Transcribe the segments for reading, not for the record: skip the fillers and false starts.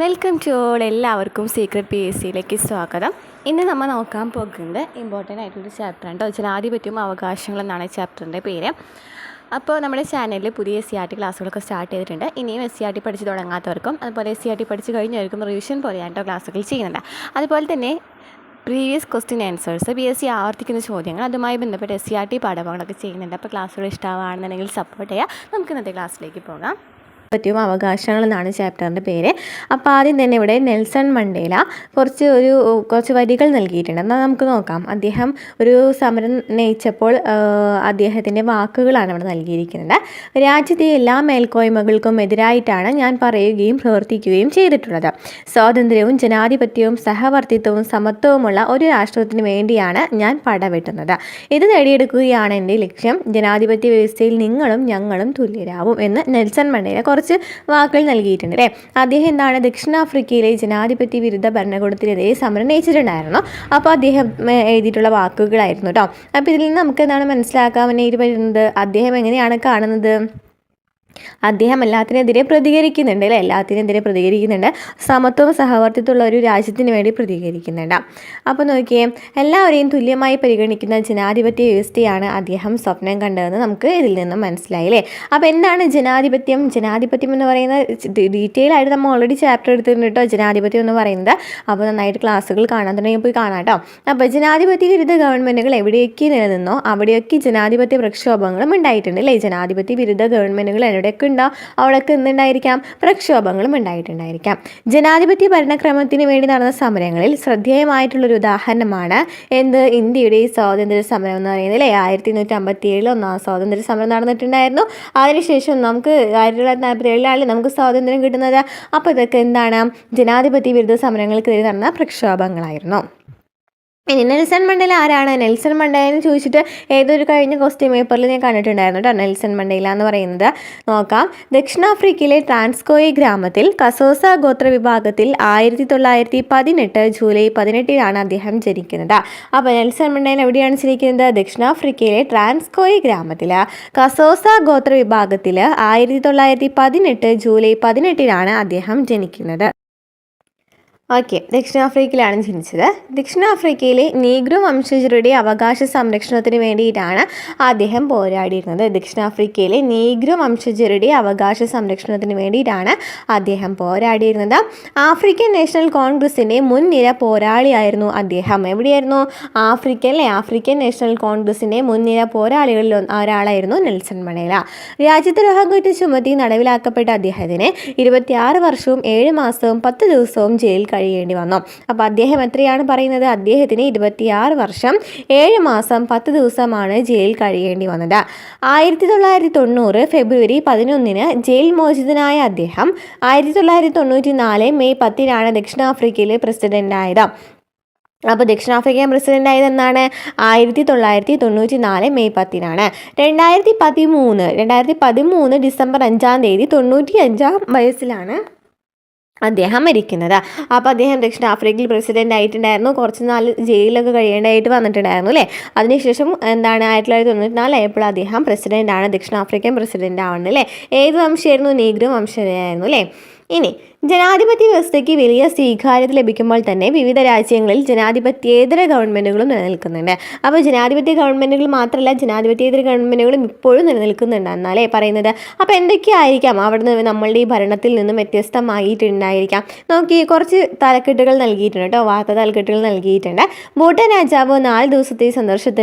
Welcome to all. എല്ലാവർക്കും secret PSCയിലേക്ക് സ്വാഗതം. ഇന്ന് നമ്മൾ നോക്കാൻ പോകുന്നത് ഇമ്പോർട്ടൻ്റ് ആയിട്ടുള്ളൊരു ചാപ്റ്ററാണ് കേട്ടോ. ജനാധിപത്യവും അവകാശങ്ങളും എന്നാണ് ചാപ്റ്ററിൻ്റെ പേര്. അപ്പോൾ നമ്മുടെ ചാനലിൽ പുതിയ SCERT ക്ലാസ്സുകളൊക്കെ സ്റ്റാർട്ട് ചെയ്തിട്ടുണ്ട്. ഇനിയും SCERT പഠിച്ച് തുടങ്ങാത്തവർക്കും അതുപോലെ SCERT പഠിച്ച് കഴിഞ്ഞവർക്കും റിവിഷൻ പോലെയാണ് കേട്ടോ ക്ലാസ്സുകൾ ചെയ്യുന്നുണ്ട്. അതുപോലെ തന്നെ പ്രീവിയസ് ക്വസ്റ്റ്യൻ ആൻസേഴ്സ് PSC ആവർത്തിക്കുന്ന ചോദ്യങ്ങൾ അതുമായി ബന്ധപ്പെട്ട് SCERT പാഠഭാഗങ്ങളൊക്കെ ചെയ്യുന്നുണ്ട്. അപ്പോൾ ക്ലാസ്സുകൾ ഇഷ്ടമാണെന്നുണ്ടെങ്കിൽ സപ്പോർട്ട് ചെയ്യുക. നമുക്ക് ഇന്നത്തെ ക്ലാസ്സിലേക്ക് പോകാം. പറ്റിയും അവകാശങ്ങൾ എന്നാണ് ചാപ്റ്ററിൻ്റെ പേര്. അപ്പോൾ ആദ്യം തന്നെ ഇവിടെ നെൽസൺ മണ്ടേല കുറച്ച് വരികൾ നൽകിയിട്ടുണ്ട്. എന്നാൽ നമുക്ക് നോക്കാം. അദ്ദേഹം ഒരു സമരം നയിച്ചപ്പോൾ അദ്ദേഹത്തിൻ്റെ വാക്കുകളാണ് ഇവിടെ നൽകിയിരിക്കുന്നത്. രാജ്യത്തെ എല്ലാ മേൽക്കോയ്മകൾക്കും എതിരായിട്ടാണ് ഞാൻ പറയുകയും പ്രവർത്തിക്കുകയും ചെയ്തിട്ടുള്ളത്. സ്വാതന്ത്ര്യവും ജനാധിപത്യവും സഹവർത്തിത്വവും സമത്വവുമുള്ള ഒരു രാഷ്ട്രത്തിന് വേണ്ടിയാണ് ഞാൻ പടവെട്ടുന്നത്. ഇത് നേടിയെടുക്കുകയാണ് എൻ്റെ ലക്ഷ്യം. ജനാധിപത്യ വ്യവസ്ഥയിൽ നിങ്ങളും ഞങ്ങളും തുല്യരാവും എന്ന് നെൽസൺ മണ്ടേല കുറച്ച് വാക്കുകൾ നൽകിയിട്ടുണ്ട് അല്ലേ. അദ്ദേഹം എന്താണ് ദക്ഷിണാഫ്രിക്കയിലെ ജനാധിപത്യ വിരുദ്ധ ഭരണകൂടത്തിനെതിരെ സമരം നയിച്ചിട്ടുണ്ടായിരുന്നു. അപ്പോൾ അദ്ദേഹം എഴുതിയിട്ടുള്ള വാക്കുകളായിരുന്നു കേട്ടോ. അപ്പോൾ ഇതിൽ നിന്ന് നമുക്ക് എന്താണ് മനസ്സിലാക്കാൻ വേണ്ടി വരുന്നത്, അദ്ദേഹം എങ്ങനെയാണ് കാണുന്നത്. അദ്ദേഹം എല്ലാത്തിനെതിരെ പ്രതികരിക്കുന്നുണ്ട് അല്ലേ. എല്ലാത്തിനെതിരെ പ്രതികരിക്കുന്നുണ്ട്. സമത്വവും സഹവർത്തിത്വമുള്ള ഒരു രാജ്യത്തിന് വേണ്ടി പ്രതികരിക്കുന്നുണ്ട്. അപ്പോൾ നോക്കിയേ, എല്ലാവരെയും തുല്യമായി പരിഗണിക്കുന്ന ജനാധിപത്യ വ്യവസ്ഥയാണ് അദ്ദേഹം സ്വപ്നം കണ്ടതെന്ന് നമുക്ക് ഇതിൽ നിന്നും മനസ്സിലായില്ലേ. അപ്പോൾ എന്താണ് ജനാധിപത്യം? ജനാധിപത്യം എന്ന് പറയുന്നത് ഡീറ്റെയിൽ ആയിട്ട് നമ്മൾ ഓൾറെഡി ചാപ്റ്റർ എടുത്തിട്ടുണ്ട് കേട്ടോ, ജനാധിപത്യം എന്ന് പറയുന്നത്. അപ്പോൾ നന്നായിട്ട് ക്ലാസ്സുകൾ കാണാൻ തുടങ്ങി പോയി കാണാം കേട്ടോ. അപ്പോൾ ജനാധിപത്യ വിരുദ്ധ ഗവൺമെൻറ്റുകൾ എവിടെയൊക്കെ നിലനിന്നോ അവിടെയൊക്കെ ജനാധിപത്യ പ്രക്ഷോഭങ്ങളും ഉണ്ടായിട്ടുണ്ട് അല്ലേ. ജനാധിപത്യ വിരുദ്ധ ഗവൺമെൻറ്റുകൾ എവിടെയൊക്കെ ഉണ്ടോ അവിടെയൊക്കെ എന്തുണ്ടായിരിക്കാം, പ്രക്ഷോഭങ്ങളും ഉണ്ടായിട്ടുണ്ടായിരിക്കാം. ജനാധിപത്യ ഭരണക്രമത്തിന് വേണ്ടി നടന്ന സമരങ്ങളിൽ ശ്രദ്ധേയമായിട്ടുള്ളൊരു ഉദാഹരണമാണ് ഇന്ത്യയുടെ ഈ സ്വാതന്ത്ര്യ സമരം എന്ന് പറയുന്നത് അല്ലേ. 1857 ഒന്നാം സ്വാതന്ത്ര്യ സമരം നടന്നിട്ടുണ്ടായിരുന്നു. അതിനുശേഷം നമുക്ക് 1947 നമുക്ക് സ്വാതന്ത്ര്യം കിട്ടുന്നത്. അപ്പോൾ ഇതൊക്കെ എന്താണ്, ജനാധിപത്യ വിരുദ്ധ സമരങ്ങൾക്കെതിരെ നടന്ന പ്രക്ഷോഭങ്ങളായിരുന്നു. ഇനി നെൽസൺ മണ്ടേല ആരാണ്? നെൽസൺ മണ്ടേല ചോദിച്ചിട്ട് ഏതൊരു കഴിഞ്ഞ ക്വസ്റ്റ്യൻ പേപ്പറിൽ ഞാൻ കണ്ടിട്ടുണ്ടായിരുന്നു കേട്ടോ. നെൽസൺ മണ്ടേല എന്ന് പറയുന്നത് നോക്കാം. ദക്ഷിണാഫ്രിക്കയിലെ ട്രാൻസ്കോയി ഗ്രാമത്തിൽ കസോസ ഗോത്ര വിഭാഗത്തിൽ 1918 ജൂലൈ 18 അദ്ദേഹം ജനിക്കുന്നത്. അപ്പോൾ നെൽസൺ മണ്ടേല എവിടെയാണ് ജനിക്കുന്നത്? ദക്ഷിണാഫ്രിക്കയിലെ ട്രാൻസ്കോയി ഗ്രാമത്തിൽ കസോസ ഗോത്ര വിഭാഗത്തിൽ 1918 ജൂലൈ 18 അദ്ദേഹം ജനിക്കുന്നത്. ഓക്കെ, ദക്ഷിണാഫ്രിക്കയിലാണ് ജനിച്ചത്. ദക്ഷിണാഫ്രിക്കയിലെ നീഗ്രോ വംശജരുടെ അവകാശ സംരക്ഷണത്തിന് വേണ്ടിയിട്ടാണ് അദ്ദേഹം പോരാടിയിരുന്നത്. ദക്ഷിണാഫ്രിക്കയിലെ നീഗ്രോ വംശജരുടെ അവകാശ സംരക്ഷണത്തിന് വേണ്ടിയിട്ടാണ് അദ്ദേഹം പോരാടിയിരുന്നത്. ആഫ്രിക്കൻ നാഷണൽ കോൺഗ്രസിൻ്റെ മുൻനിര പോരാളിയായിരുന്നു അദ്ദേഹം. എവിടെയായിരുന്നു? ആഫ്രിക്കൻ നാഷണൽ കോൺഗ്രസിൻ്റെ മുൻനിര പോരാളികളിൽ ഒരാളായിരുന്നു നെൽസൺ മണ്ടേല. രാജ്യദ്രോഹം കുറ്റം ചുമത്തി നടപ്പിലാക്കപ്പെട്ട അദ്ദേഹത്തിന് 26 വർഷവും 7 മാസവും 10 ദിവസവും ജയിൽ കഴിയേണ്ടി വന്നു. അപ്പോൾ അദ്ദേഹം എത്രയാണ് പറയുന്നത്? അദ്ദേഹത്തിന് 26 വർഷം 7 മാസം 10 ദിവസമാണ് ജയിൽ കഴിയേണ്ടി വന്നത്. 1990 ഫെബ്രുവരി 11 ജയിൽ മോചിതനായ അദ്ദേഹം 1994 മെയ് 10 ദക്ഷിണാഫ്രിക്കയിലെ പ്രസിഡന്റായത്. അപ്പോൾ ദക്ഷിണാഫ്രിക്കൻ പ്രസിഡന്റ് ആയത് എന്നാണ്? 1994 മെയ് 10. 2013 ഡിസംബർ 5 95 വയസ്സിലാണ് അദ്ദേഹം മരിക്കുന്നത്. അപ്പോൾ അദ്ദേഹം ദക്ഷിണാഫ്രിക്കയിൽ പ്രസിഡന്റ് ആയിട്ടുണ്ടായിരുന്നു. കുറച്ച് നാൾ ജയിലിലൊക്കെ കഴിയേണ്ടതായിട്ട് വന്നിട്ടുണ്ടായിരുന്നു അല്ലേ. അതിനുശേഷം 1994 ആയപ്പോൾ അദ്ദേഹം പ്രസിഡന്റാണ്, ദക്ഷിണാഫ്രിക്കൻ പ്രസിഡന്റ് ആവുന്നത് അല്ലേ. ഏത് വംശമായിരുന്നു? നീഗ്രോ വംശജനായിരുന്നു അല്ലേ. ഇനി ജനാധിപത്യ വ്യവസ്ഥയ്ക്ക് വലിയ സ്വീകാര്യത ലഭിക്കുമ്പോൾ തന്നെ വിവിധ രാജ്യങ്ങളിൽ ജനാധിപത്യേതര ഗവൺമെൻറ്റുകളും നിലനിൽക്കുന്നുണ്ട്. അപ്പോൾ ജനാധിപത്യ ഗവൺമെൻറ്റുകൾ മാത്രമല്ല, ജനാധിപത്യേതര ഗവൺമെൻറ്റുകളും ഇപ്പോഴും നിലനിൽക്കുന്നുണ്ട് എന്നാലേ പറയുന്നത്. അപ്പോൾ എന്തൊക്കെയായിരിക്കാം അവിടെ നമ്മളുടെ ഈ ഭരണത്തിൽ നിന്നും വ്യത്യസ്തമായിട്ടുണ്ടായിരിക്കാം? നോക്കി, കുറച്ച് തലക്കെട്ടുകൾ നൽകിയിട്ടുണ്ട് കേട്ടോ, വാർത്താ തലക്കെട്ടുകൾ നൽകിയിട്ടുണ്ട്. ഭൂട്ടാൻ രാജാവ് 4 ദിവസത്തെ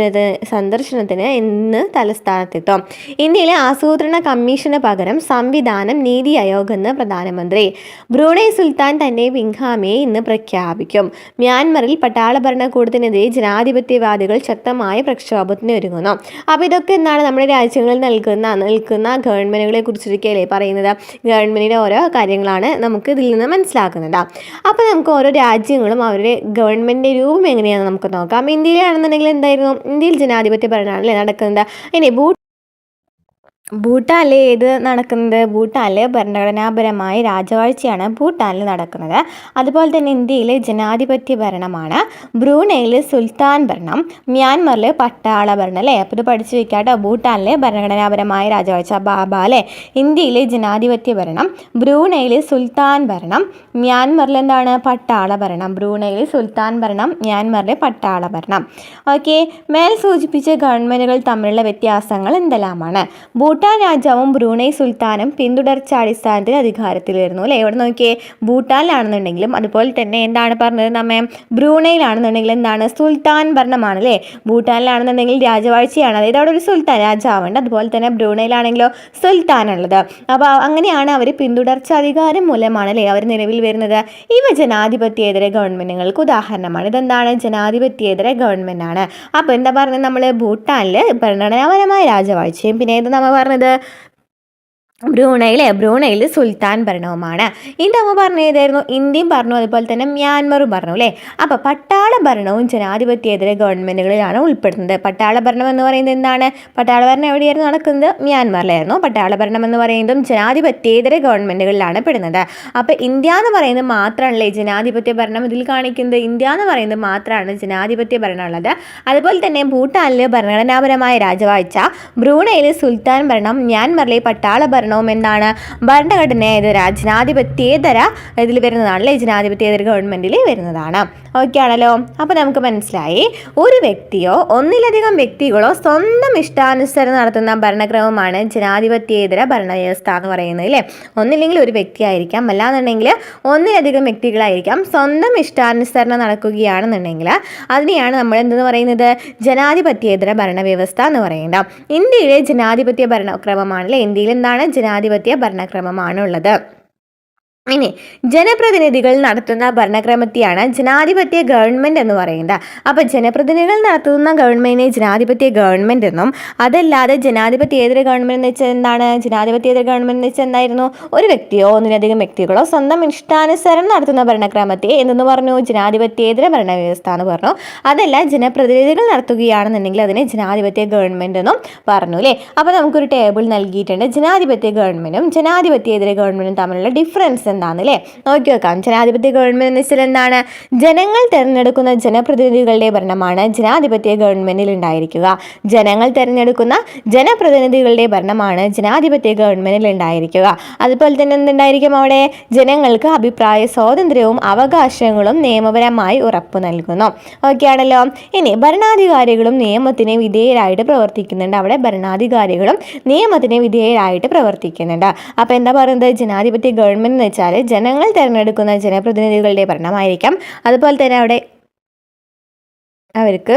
സന്ദർശനത്തിന് ഇന്ന് തലസ്ഥാനത്തെത്തും. ഇന്ത്യയിലെ ആസൂത്രണ കമ്മീഷന് പകരം സംവിധാനം നീതി ആയോഗ് എന്ന് പ്രധാനമന്ത്രി. ബ്രൂണൈ സുൽത്താൻ തന്റെ പിൻഗാമിയെ ഇന്ന് പ്രഖ്യാപിക്കും. മ്യാൻമറിൽ പട്ടാള ഭരണകൂടത്തിനെതിരെ ജനാധിപത്യവാദികൾ ശക്തമായ പ്രക്ഷോഭത്തിന് ഒരുങ്ങുന്നു. അപ്പോൾ ഇതൊക്കെ എന്താണ്, നമ്മുടെ രാജ്യങ്ങളിൽ നിൽക്കുന്ന ഗവൺമെൻറ്റുകളെ കുറിച്ചൊക്കെയല്ലേ പറയുന്നത്. ഗവൺമെൻറ്റിൻ്റെ ഓരോ കാര്യങ്ങളാണ് നമുക്ക് ഇതിൽ നിന്ന് മനസ്സിലാക്കുന്നത്. അപ്പോൾ നമുക്ക് ഓരോ രാജ്യങ്ങളും അവരുടെ ഗവൺമെൻറ്റിൻ്റെ രൂപം എങ്ങനെയാണെന്ന് നമുക്ക് നോക്കാം. ഇന്ത്യയിലാണെന്നുണ്ടെങ്കിൽ എന്തായിരുന്നു? ഇന്ത്യയിൽ ജനാധിപത്യ ഭരണമാണല്ലേ നടക്കുന്നത്. ഇനി ഭൂട്ടാനിൽ ഏത് നടക്കുന്നത്? ഭൂട്ടാനിൽ ഭരണഘടനാപരമായ രാജവാഴ്ചയാണ് ഭൂട്ടാനിൽ നടക്കുന്നത്. അതുപോലെ തന്നെ ഇന്ത്യയിൽ ജനാധിപത്യ ഭരണമാണ്. ബ്രൂണൈയിൽ സുൽത്താൻ ഭരണം, മ്യാൻമറിൽ പട്ടാള ഭരണം അല്ലേ. അപ്പോൾ ഇത് പഠിച്ചു വെക്കാട്ടോ. ഭൂട്ടാനിൽ ഭരണഘടനാപരമായ രാജവാഴ്ച ബാബ അല്ലേ. ഇന്ത്യയിൽ ജനാധിപത്യ ഭരണം, ബ്രൂണൈയിൽ സുൽത്താൻ ഭരണം, മ്യാൻമറിൽ എന്താണ് പട്ടാള ഭരണം. ബ്രൂണൈയിൽ സുൽത്താൻ ഭരണം, മ്യാൻമറിൽ പട്ടാള ഭരണം. ഓക്കെ, മേൽ സൂചിപ്പിച്ച ഗവൺമെൻറ്റുകൾ തമ്മിലുള്ള വ്യത്യാസങ്ങൾ എന്തെല്ലാമാണ്? ഭൂട്ടാൻ രാജാവും ബ്രൂണൈ സുൽത്താനും പിന്തുടർച്ചാടിസ്ഥാനത്തിൽ അധികാരത്തിൽ വരുന്നു അല്ലേ. ഇവിടെ നോക്കിയേ, ഭൂട്ടാനിലാണെന്നുണ്ടെങ്കിലും അതുപോലെ തന്നെ എന്താണ് പറഞ്ഞത് നമ്മെ, ബ്രൂണൈയിലാണെന്നുണ്ടെങ്കിൽ എന്താണ് സുൽത്താൻ ഭരണമാണ് അല്ലേ. ഭൂട്ടാനിലാണെന്നുണ്ടെങ്കിൽ രാജവാഴ്ചയാണ്, അതായത് അവിടെ ഒരു സുൽത്താൻ രാജാവുണ്ട്. അതുപോലെ തന്നെ ബ്രൂണൈയിലാണെങ്കിലോ സുൽത്താനുള്ളത്. അപ്പോൾ അങ്ങനെയാണ് അവർ പിന്തുടർച്ച അധികാരം മൂലമാണ് അല്ലേ അവർ നിലവിൽ വരുന്നത്. ഇവ ജനാധിപത്യേതര ഗവൺമെൻറ്റുകൾക്ക് ഉദാഹരണമാണ്. ഇതെന്താണ്? ജനാധിപത്യേതര ഗവൺമെൻറ്റാണ്. അപ്പോൾ എന്താ പറഞ്ഞത് നമ്മൾ? ഭൂട്ടാനിൽ ഭരണഘടനാപരമായ രാജവാഴ്ചയും പിന്നെ ഇത് നമ്മൾ പറഞ്ഞത് ബ്രൂണൈയിൽ സുൽത്താൻ ഭരണവുമാണ്. ഇത് നമ്മൾ പറഞ്ഞു ഏതായിരുന്നു? ഇന്ത്യയും പറഞ്ഞു, അതുപോലെ തന്നെ മ്യാൻമറും പറഞ്ഞു അല്ലേ. അപ്പോൾ പട്ടാള ഭരണവും ജനാധിപത്യേതര ഗവൺമെൻറ്റുകളിലാണ് ഉൾപ്പെടുന്നത്. പട്ടാള ഭരണം എന്ന് പറയുന്നത് എന്താണ്? പട്ടാള ഭരണം എവിടെയായിരുന്നു നടക്കുന്നത്? മ്യാൻമറിലായിരുന്നു. പട്ടാള ഭരണം എന്ന് പറയുന്നതും ജനാധിപത്യേതര ഗവൺമെൻറ്റുകളിലാണ് പെടുന്നത്. അപ്പോൾ ഇന്ത്യ എന്ന് പറയുന്നത് മാത്രമല്ലേ ജനാധിപത്യ ഭരണം ഇതിൽ കാണിക്കുന്നത്? ഇന്ത്യ എന്ന് പറയുന്നത് മാത്രമാണ് ജനാധിപത്യ ഭരണം ഉള്ളത്. അതുപോലെ തന്നെ ഭൂട്ടാനിൽ ഭരണഘടനാപരമായ രാജവാഴ്ച, ബ്രൂണൈയിൽ സുൽത്താൻ ഭരണം, മ്യാൻമറിലെ പട്ടാള ഭരണം എന്താണ്? ഭരണഘടനേതര ജനാധിപത്യേതര ഇതിൽ വരുന്നതാണല്ലേ, ജനാധിപത്യേതര ഗവൺമെൻറ്റിൽ വരുന്നതാണ്. ഓക്കെ ആണല്ലോ. അപ്പോൾ നമുക്ക് മനസ്സിലായി, ഒരു വ്യക്തിയോ ഒന്നിലധികം വ്യക്തികളോ സ്വന്തം ഇഷ്ടാനുസരണം നടത്തുന്ന ഭരണക്രമമാണ് ജനാധിപത്യേതര ഭരണവ്യവസ്ഥ എന്ന് പറയുന്നത് അല്ലേ. ഒന്നില്ലെങ്കിൽ ഒരു വ്യക്തി ആയിരിക്കാം, അല്ലാന്നുണ്ടെങ്കിൽ ഒന്നിലധികം വ്യക്തികളായിരിക്കാം. സ്വന്തം ഇഷ്ടാനുസരണം നടക്കുകയാണെന്നുണ്ടെങ്കിൽ അതിനെയാണ് നമ്മൾ എന്തെന്ന് പറയുന്നത്? ജനാധിപത്യേതര ഭരണവ്യവസ്ഥ എന്ന് പറയുന്നത്. ഇന്ത്യയിലെ ജനാധിപത്യ ഭരണക്രമമാണ് അല്ലേ. ഇന്ത്യയിൽ എന്താണ്? ജനാധിപത്യ ഭരണക്രമമാണുള്ളത്. ഇനി ജനപ്രതിനിധികൾ നടത്തുന്ന ഭരണക്രമത്തെയാണ് ജനാധിപത്യ ഗവൺമെൻറ് എന്ന് പറയുന്നത്. അപ്പോൾ ജനപ്രതിനിധികൾ നടത്തുന്ന ഗവൺമെൻറ്റിനെ ജനാധിപത്യ ഗവൺമെൻറ് എന്നും, അതല്ലാതെ ജനാധിപത്യേതര ഗവൺമെൻറ് എന്ന് വെച്ചാൽ എന്താണ്? ജനാധിപത്യേതര ഗവൺമെൻറ് എന്ന് വെച്ചാൽ എന്തായിരുന്നു? ഒരു വ്യക്തിയോ ഒന്നിലധികം വ്യക്തികളോ സ്വന്തം ഇഷ്ടാനുസരണം നടത്തുന്ന ഭരണക്രമത്തെ എന്തെന്ന് പറഞ്ഞു? ജനാധിപത്യേതര ഭരണവ്യവസ്ഥ എന്ന് പറഞ്ഞു. അതല്ല, ജനപ്രതിനിധികൾ നടത്തുകയാണെന്നുണ്ടെങ്കിൽ അതിനെ ജനാധിപത്യ ഗവൺമെൻറ് എന്നും പറഞ്ഞു അല്ലേ. അപ്പോൾ നമുക്കൊരു ടേബിൾ നൽകിയിട്ടുണ്ട്. ജനാധിപത്യ ഗവൺമെൻറ്റും ജനാധിപത്യേതര ഗവൺമെൻറ്റും തമ്മിലുള്ള ഡിഫറൻസ് എന്താണെന്നല്ലേ നോക്കി വെക്കാം. ജനാധിപത്യ ഗവൺമെന്റ് എന്ന് വെച്ചാൽ എന്താണ്? ജനങ്ങൾ തിരഞ്ഞെടുക്കുന്ന ജനപ്രതിനിധികളുടെ ഭരണമാണ് ജനാധിപത്യ ഗവൺമെന്റിൽ ഉണ്ടായിരിക്കുക. ജനങ്ങൾ തിരഞ്ഞെടുക്കുന്ന ജനപ്രതിനിധികളുടെ ഭരണമാണ് ജനാധിപത്യ ഗവൺമെന്റിൽ ഉണ്ടായിരിക്കുക. അതുപോലെ തന്നെ എന്തുണ്ടായിരിക്കും അവിടെ? ജനങ്ങൾക്ക് അഭിപ്രായ സ്വാതന്ത്ര്യവും അവകാശങ്ങളും നിയമപരമായി ഉറപ്പു നൽകുന്നു. ഓക്കെ ആണല്ലോ. ഇനി ഭരണാധികാരികളും നിയമത്തിന് വിധേയരായിട്ട് പ്രവർത്തിക്കുന്നുണ്ട്. അവിടെ ഭരണാധികാരികളും നിയമത്തിന് വിധേയരായിട്ട് പ്രവർത്തിക്കുന്നുണ്ട്. അപ്പോൾ എന്താ പറയുന്നത്? ജനാധിപത്യ ഗവൺമെന്റ് എന്ന് വെച്ചാൽ ജനങ്ങൾ തിരഞ്ഞെടുക്കുന്ന ജനപ്രതിനിധികളുടെ ഭരണമായിരിക്കാം. അതുപോലെ തന്നെ അവിടെ അവർക്ക്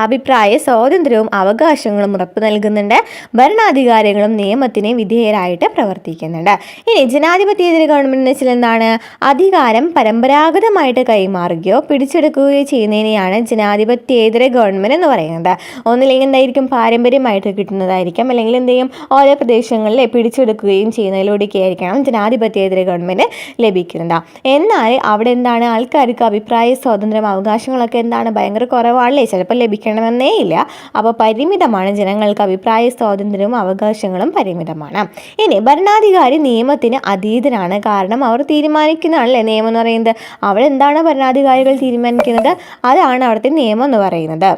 അഭിപ്രായ സ്വാതന്ത്ര്യവും അവകാശങ്ങളും ഉറപ്പു നൽകുന്നുണ്ട്. ഭരണാധികാരികളും നിയമത്തിന് വിധേയരായിട്ട് പ്രവർത്തിക്കുന്നുണ്ട്. ഇനി ജനാധിപത്യേതര ഗവൺമെന്റ് എന്ന് വെച്ചാൽ എന്താണ്? അധികാരം പരമ്പരാഗതമായിട്ട് കൈമാറുകയോ പിടിച്ചെടുക്കുകയോ ചെയ്യുന്നതിനെയാണ് ജനാധിപത്യേതര ഗവൺമെന്റ് എന്ന് പറയുന്നത്. ഒന്നില്ലെങ്കിൽ എന്തായിരിക്കും? പാരമ്പര്യമായിട്ട് കിട്ടുന്നതായിരിക്കും, അല്ലെങ്കിൽ എന്ത് ചെയ്യും? ഓരോ പ്രദേശങ്ങളിൽ പിടിച്ചെടുക്കുകയും ചെയ്യുന്നതിലൂടെയൊക്കെ ആയിരിക്കണം ജനാധിപത്യേതര ഗവൺമെന്റ് ലഭിക്കുന്നത്. എന്നാൽ അവിടെ എന്താണ്? ആൾക്കാർക്ക് അഭിപ്രായ സ്വാതന്ത്ര്യം അവകാശങ്ങളൊക്കെ എന്താണ്? ഭയങ്കര കുറവാണല്ലേ. ചിലപ്പോൾ ലഭിക്കണമെന്നേ ഇല്ല. അപ്പോൾ പരിമിതമാണ്. ജനങ്ങൾക്ക് അഭിപ്രായ സ്വാതന്ത്ര്യവും അവകാശങ്ങളും പരിമിതമാണ്. ഇനി ഭരണാധികാരി നിയമത്തിന് അതീതനാണ്. കാരണം അവർ തീരുമാനിക്കുന്നതാണല്ലേ നിയമം എന്ന് പറയുന്നത്. അവിടെ എന്താണ് ഭരണാധികാരികൾ തീരുമാനിക്കുന്നത്? അതാണ് അവിടുത്തെ നിയമം എന്ന് പറയുന്നത്.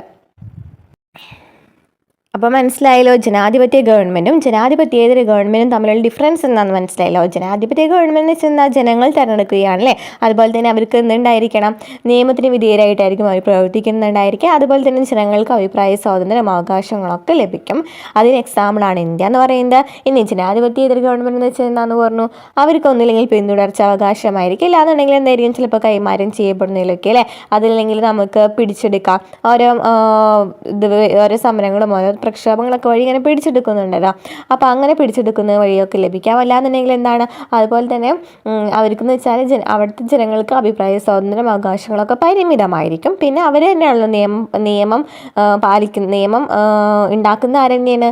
അപ്പോൾ മനസ്സിലായല്ലോ ജനാധിപത്യ ഗവൺമെൻറ്റും ജനാധിപത്യേതര ഗവൺമെൻറ്റും തമ്മിലുള്ള ഡിഫറൻസ് എന്താണെന്ന് മനസ്സിലായല്ലോ. ജനാധിപത്യ ഗവൺമെൻറ് എന്ന് വെച്ചാൽ എന്താ? ജനങ്ങൾ തിരഞ്ഞെടുക്കുകയാണല്ലേ. അതുപോലെ തന്നെ അവർക്ക് എന്തുണ്ടായിരിക്കണം? നിയമത്തിന് വിധേയരായിട്ടായിരിക്കും അവർ പ്രവർത്തിക്കുന്നുണ്ടായിരിക്കുക. അതുപോലെ തന്നെ ജനങ്ങൾക്ക് അഭിപ്രായ സ്വാതന്ത്ര്യം അവകാശങ്ങളൊക്കെ ലഭിക്കും. അതിന് എക്സാമ്പിളാണ് ഇന്ത്യ എന്ന് പറയുന്നത്. ഇനി ജനാധിപത്യേതര ഗവൺമെൻറ് എന്ന് വെച്ചാൽ എന്താണെന്ന് പറഞ്ഞു? അവർക്ക് ഒന്നില്ലെങ്കിൽ പിന്തുടർച്ച അവകാശമായിരിക്കും, ഇല്ലാന്നുണ്ടെങ്കിൽ എന്തായിരിക്കും? ചിലപ്പോൾ കൈമാറ്റം ചെയ്യപ്പെടുന്നതിലൊക്കെ അല്ലേ. അതില്ലെങ്കിൽ നമുക്ക് പിടിച്ചെടുക്കാം. ഓരോ സമരങ്ങളും ഓരോ പ്രക്ഷോഭങ്ങളൊക്കെ വഴി ഇങ്ങനെ പിടിച്ചെടുക്കുന്നുണ്ടല്ലോ. അപ്പോൾ അങ്ങനെ പിടിച്ചെടുക്കുന്ന വഴിയൊക്കെ ലഭിക്കാം. അല്ലാന്നുണ്ടെങ്കിൽ എന്താണ്? അതുപോലെ തന്നെ അവർക്കെന്ന് വെച്ചാൽ അവിടുത്തെ ജനങ്ങൾക്ക് അഭിപ്രായ സ്വാതന്ത്ര്യം അവകാശങ്ങളൊക്കെ പരിമിതമായിരിക്കും. പിന്നെ അവർ തന്നെയാണല്ലോ നിയമം പാലിക്കുന്ന നിയമം ഉണ്ടാക്കുന്ന ആരെന്നെയാണ്?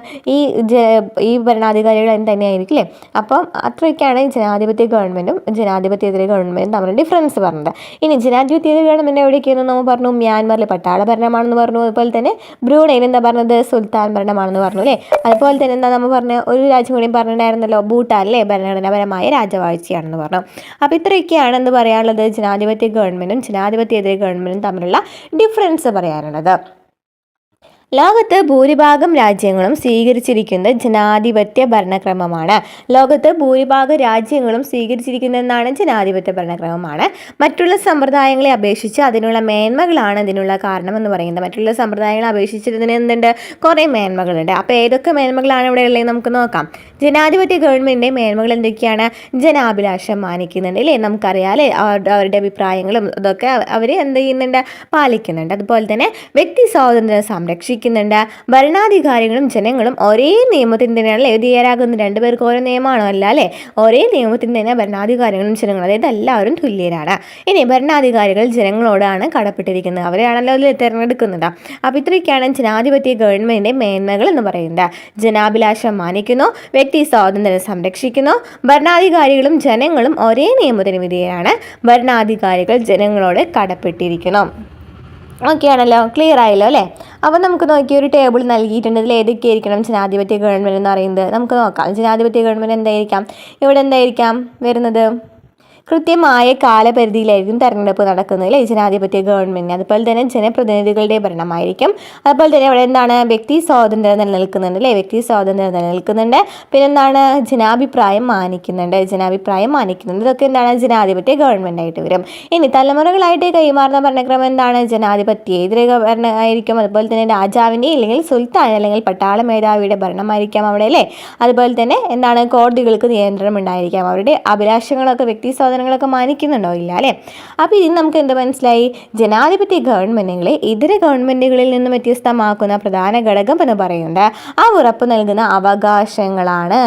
ഈ ഭരണാധികാരികൾ തന്നെയായിരിക്കും അല്ലേ. അപ്പം അത്രയൊക്കെയാണ് ജനാധിപത്യ ഗവൺമെൻറ്റും ജനാധിപത്യേതര ഗവൺമെൻറ്റും തമ്മിലുള്ള ഡിഫറൻസ് പറഞ്ഞത്. ഇനി ജനാധിപത്യേതര ഗവൺമെൻറ് എവിടെയൊക്കെയെന്ന് നമ്മൾ പറഞ്ഞു? മ്യാൻമറിൽ പട്ടാള ഭരണമാണെന്ന് പറഞ്ഞു. അതുപോലെ തന്നെ ബ്രൂണൈയിൽ എന്താ പറഞ്ഞത്? സുൽത്താൻ സുൽത്താൻ ഭരണമാണെന്ന് പറഞ്ഞു അല്ലേ. അതുപോലെ തന്നെ എന്താ നമ്മൾ പറഞ്ഞ ഒരു രാജ്യം കൂടി പറഞ്ഞിട്ടുണ്ടായിരുന്നല്ലോ, ഭൂട്ടാൻ അല്ലേ, ഭരണഘടനാപരമായ രാജവാഴ്ചയാണെന്ന് പറഞ്ഞു. അപ്പോൾ ഇത്രയൊക്കെയാണ് എന്ത് പറയാനുള്ളത്, ജനാധിപത്യ ഗവൺമെൻറ്റും ജനാധിപത്യേതര ഗവൺമെൻറ്റും തമ്മിലുള്ള ഡിഫറൻസ് പറയാനുള്ളത്. ലോകത്ത് ഭൂരിഭാഗം രാജ്യങ്ങളും സ്വീകരിച്ചിരിക്കുന്നത് ജനാധിപത്യ ഭരണക്രമമാണ്. ലോകത്ത് ഭൂരിഭാഗം രാജ്യങ്ങളും സ്വീകരിച്ചിരിക്കുന്നതെന്നാണ് ജനാധിപത്യ ഭരണക്രമമാണ്. മറ്റുള്ള സമ്പ്രദായങ്ങളെ അപേക്ഷിച്ച് അതിനുള്ള മേന്മകളാണ് ഇതിനുള്ള കാരണമെന്ന് പറയുന്നത്. മറ്റുള്ള സമ്പ്രദായങ്ങളെ അപേക്ഷിച്ചിരുന്നതിന് എന്തുണ്ട്, കുറേ മേന്മകളുണ്ട്. അപ്പോൾ ഏതൊക്കെ മേന്മകളാണ് ഇവിടെ ഉള്ളത് നമുക്ക് നോക്കാം. ജനാധിപത്യ ഗവൺമെൻറ്റിൻ്റെ മേന്മകൾ എന്തൊക്കെയാണ്? ജനാഭിലാഷം മാനിക്കുന്നുണ്ട് അല്ലേ, നമുക്കറിയാം അല്ലേ, അവരുടെ അഭിപ്രായങ്ങളും ഇതൊക്കെ അവർ എന്ത് ചെയ്യുന്നുണ്ട്, പാലിക്കുന്നുണ്ട്. അതുപോലെ തന്നെ വ്യക്തി സ്വാതന്ത്ര്യം സംരക്ഷിക്കുന്നുണ്ട്. ഭരണാധികാരികളും ജനങ്ങളും ഒരേ നിയമത്തിന് തന്നെയാണ് വിധേയരാകുന്നത്. രണ്ടുപേർക്ക് ഓരോ നിയമമാണോ? അല്ല അല്ലേ, ഒരേ നിയമത്തിന് തന്നെ ഭരണാധികാരികളും ജനങ്ങളും, അതായത് എല്ലാവരും തുല്യരാണ്. ഇനി ഭരണാധികാരികൾ ജനങ്ങളോടാണ് കടപ്പെട്ടിരിക്കുന്നത്, അവരെയാണല്ലോ അതിൽ തിരഞ്ഞെടുക്കുന്നത്. അപ്പോൾ ഇത്രയൊക്കെയാണ് ജനാധിപത്യ ഗവൺമെൻറ്റിൻ്റെ മേന്മകൾ എന്ന് പറയുന്നത്. ജനാഭിലാഷം മാനിക്കുന്നു, വ്യക്തി സ്വാതന്ത്ര്യം സംരക്ഷിക്കുന്നു, ഭരണാധികാരികളും ജനങ്ങളും ഒരേ നിയമത്തിന് വിധേയരാണ്, ഭരണാധികാരികൾ ജനങ്ങളോട് കടപ്പെട്ടിരിക്കുന്നു. ഓക്കെ ആണല്ലോ, ക്ലിയർ ആയല്ലോ അല്ലേ. അപ്പോൾ നമുക്ക് നോക്കിയ ഒരു ടേബിൾ നൽകിയിട്ടുണ്ട്. ഇതിൽ ഏതൊക്കെയായിരിക്കണം ജനാധിപത്യ ഗവൺമെൻറ് എന്ന് പറയുന്നത് നമുക്ക് നോക്കാം. ജനാധിപത്യ ഗവൺമെൻറ് എന്തായിരിക്കാം, ഇവിടെ എന്തായിരിക്കാം വരുന്നത്, കൃത്യമായ കാലപരിധിയിലായിരിക്കും തെരഞ്ഞെടുപ്പ് നടക്കുന്നത് അല്ലേ ജനാധിപത്യ ഗവൺമെൻറ്റിന്. അതുപോലെ തന്നെ ജനപ്രതിനിധികളുടെ ഭരണമായിരിക്കും. അതുപോലെ തന്നെ ഇവിടെ എന്താണ്, വ്യക്തി സ്വാതന്ത്ര്യം നിലനിൽക്കുന്നുണ്ട് അല്ലേ, വ്യക്തി സ്വാതന്ത്ര്യം നിലനിൽക്കുന്നുണ്ട്. പിന്നെ എന്താണ്, ജനാഭിപ്രായം മാനിക്കുന്നുണ്ട്. ഇതൊക്കെ എന്താണ്, ജനാധിപത്യ ഗവൺമെൻറ് ആയിട്ട് വരും. ഇനി തലമുറകളായിട്ട് കൈമാറുന്ന ഭരണക്രമം എന്താണ്, ജനാധിപത്യേതര ഭരണമായിരിക്കും. അതുപോലെ തന്നെ രാജാവിൻ്റെ അല്ലെങ്കിൽ സുൽത്താൻ അല്ലെങ്കിൽ പട്ടാള മേധാവിയുടെ ഭരണമായിരിക്കാം അവിടെ അല്ലേ. അതുപോലെ തന്നെ എന്താണ്, കോടതികൾക്ക് നിയന്ത്രണം ഉണ്ടായിരിക്കാം. അവരുടെ അഭിലാഷങ്ങളൊക്കെ വ്യക്തി ങ്ങളൊക്കെ മാനിക്കുന്നുണ്ടോ? ഇല്ല അല്ലേ. അപ്പോൾ ഇതിന് നമുക്ക് എന്ത് മനസ്സിലായി, ജനാധിപത്യ ഗവൺമെൻറ്റുകളെ ഇതര ഗവൺമെൻറ്റുകളിൽ നിന്നും വ്യത്യസ്തമാക്കുന്ന പ്രധാന ഘടകം എന്ന് പറയുന്നത് ആ ഉറപ്പ് നൽകുന്ന അവകാശങ്ങളാണ്.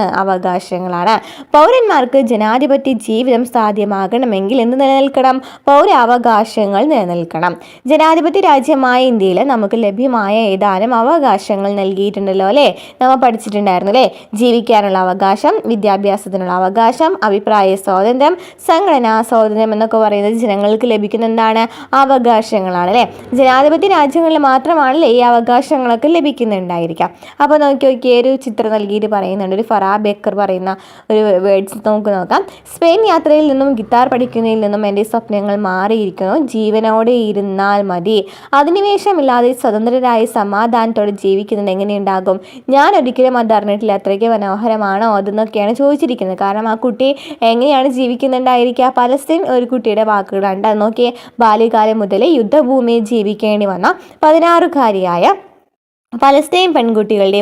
പൗരന്മാർക്ക് ജനാധിപത്യ ജീവിതം സാധ്യമാകണമെങ്കിൽ എന്ത് നിലനിൽക്കണം, പൗരാവകാശങ്ങൾ നിലനിൽക്കണം. ജനാധിപത്യ രാജ്യമായ ഇന്ത്യയിൽ നമുക്ക് ലഭ്യമായ ഏതാനും അവകാശങ്ങൾ നൽകിയിട്ടുണ്ടല്ലോ അല്ലേ, നമ്മൾ പഠിച്ചിട്ടുണ്ടായിരുന്നു അല്ലേ. ജീവിക്കാനുള്ള അവകാശം, വിദ്യാഭ്യാസത്തിനുള്ള അവകാശം, അഭിപ്രായ സ്വാതന്ത്ര്യം, സംഘടനാ സ്വാതന്ത്ര്യം എന്നൊക്കെ പറയുന്നത് ജനങ്ങൾക്ക് ലഭിക്കുന്ന എന്താണ്, അവകാശങ്ങളാണ് അല്ലേ. ജനാധിപത്യ രാജ്യങ്ങളിൽ മാത്രമാണല്ലേ ഈ അവകാശങ്ങളൊക്കെ ലഭിക്കുന്നുണ്ടായിരിക്കാം. അപ്പോൾ നോക്കി ഒരു ചിത്രം നൽകിയിട്ട് പറയുന്നുണ്ട്, ഒരു ഫറാ ബേക്കർ പറയുന്ന ഒരു വേർഡ്സ് നമുക്ക് നോക്കാം. സ്പെയിൻ യാത്രയിൽ നിന്നും ഗിത്താർ പഠിക്കുന്നതിൽ നിന്നും എൻ്റെ സ്വപ്നങ്ങൾ മാറിയിരിക്കുന്നു. ജീവനോടെ ഇരുന്നാൽ മതി. അധിനിവേശമില്ലാതെ സ്വതന്ത്രരായി സമാധാനത്തോടെ ജീവിക്കുന്നത് എങ്ങനെയുണ്ടാകും? ഞാൻ ഒരിക്കലും അത് അറിഞ്ഞിട്ടില്ല. അത്രയ്ക്ക് മനോഹരമാണോ അതെന്നൊക്കെയാണ് ചോദിച്ചിരിക്കുന്നത്. കാരണം ആ കുട്ടി എങ്ങനെയാണ് ജീവിക്കുന്നുണ്ടായിരിക്കുക. പലസ്തീൻ ഒരു കുട്ടിയുടെ വാക്കുകളാണ്. അത് നോക്കിയേ, ബാല്യകാലം മുതൽ യുദ്ധഭൂമിയിൽ ജീവിക്കേണ്ടി വന്ന 16-കാരിയായ പലസ്തീൻ പെൺകുട്ടികളുടെ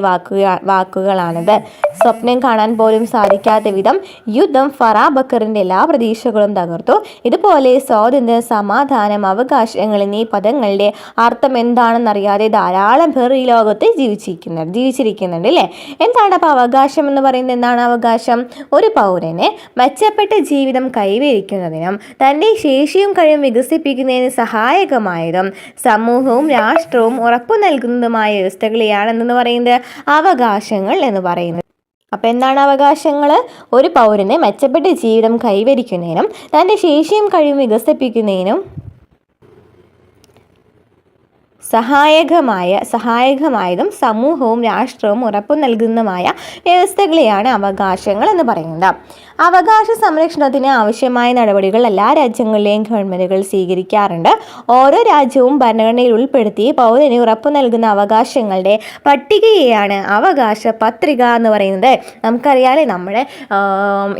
വാക്കുകളാണിത്. സ്വപ്നം കാണാൻ പോലും സാധിക്കാത്ത വിധം യുദ്ധം ഫറാ ബക്കറിൻ്റെ എല്ലാ പ്രതീക്ഷകളും തകർത്തു. ഇതുപോലെ സ്വാതന്ത്ര്യം, സമാധാനം, അവകാശങ്ങൾ എന്നീ പദങ്ങളുടെ അർത്ഥം എന്താണെന്നറിയാതെ ധാരാളം പേർ ഈ ലോകത്ത് ജീവിച്ചിരിക്കുന്നുണ്ട് അല്ലേ. എന്താണ് അപ്പോൾ അവകാശം എന്ന് പറയുന്നത്? എന്താണ് അവകാശം? ഒരു പൗരന് മെച്ചപ്പെട്ട ജീവിതം കൈവരിക്കുന്നതിനും തൻ്റെ ശേഷിയും കഴിവും വികസിപ്പിക്കുന്നതിന് സഹായകമായതും സമൂഹവും രാഷ്ട്രവും ഉറപ്പു നൽകുന്നതുമായ വ്യവസ്ഥകളെയാണെന്ന് പറയുന്നത് അവകാശങ്ങൾ എന്ന് പറയുന്നത്. അപ്പോൾ എന്താണ് അവകാശങ്ങൾ? ഒരു പൗരന് മെച്ചപ്പെട്ട ജീവിതം കൈവരിക്കുന്നതിനും തൻ്റെ ശേഷിയും കഴിവും വികസിപ്പിക്കുന്നതിനും സഹായകമായതും സമൂഹവും രാഷ്ട്രവും ഉറപ്പു നൽകുന്നതുമായ വ്യവസ്ഥകളെയാണ് അവകാശങ്ങൾ എന്ന് പറയുന്നത്. അവകാശ സംരക്ഷണത്തിന് ആവശ്യമായ നടപടികൾ എല്ലാ രാജ്യങ്ങളിലെയും ഗവൺമെൻറ്റുകൾ സ്വീകരിക്കാറുണ്ട്. ഓരോ രാജ്യവും ഭരണഘടനയിൽ ഉൾപ്പെടുത്തി പൗരന് ഉറപ്പു നൽകുന്ന അവകാശങ്ങളുടെ പട്ടികയെയാണ് അവകാശ പത്രിക എന്ന് പറയുന്നത്. നമുക്കറിയാലേ, നമ്മുടെ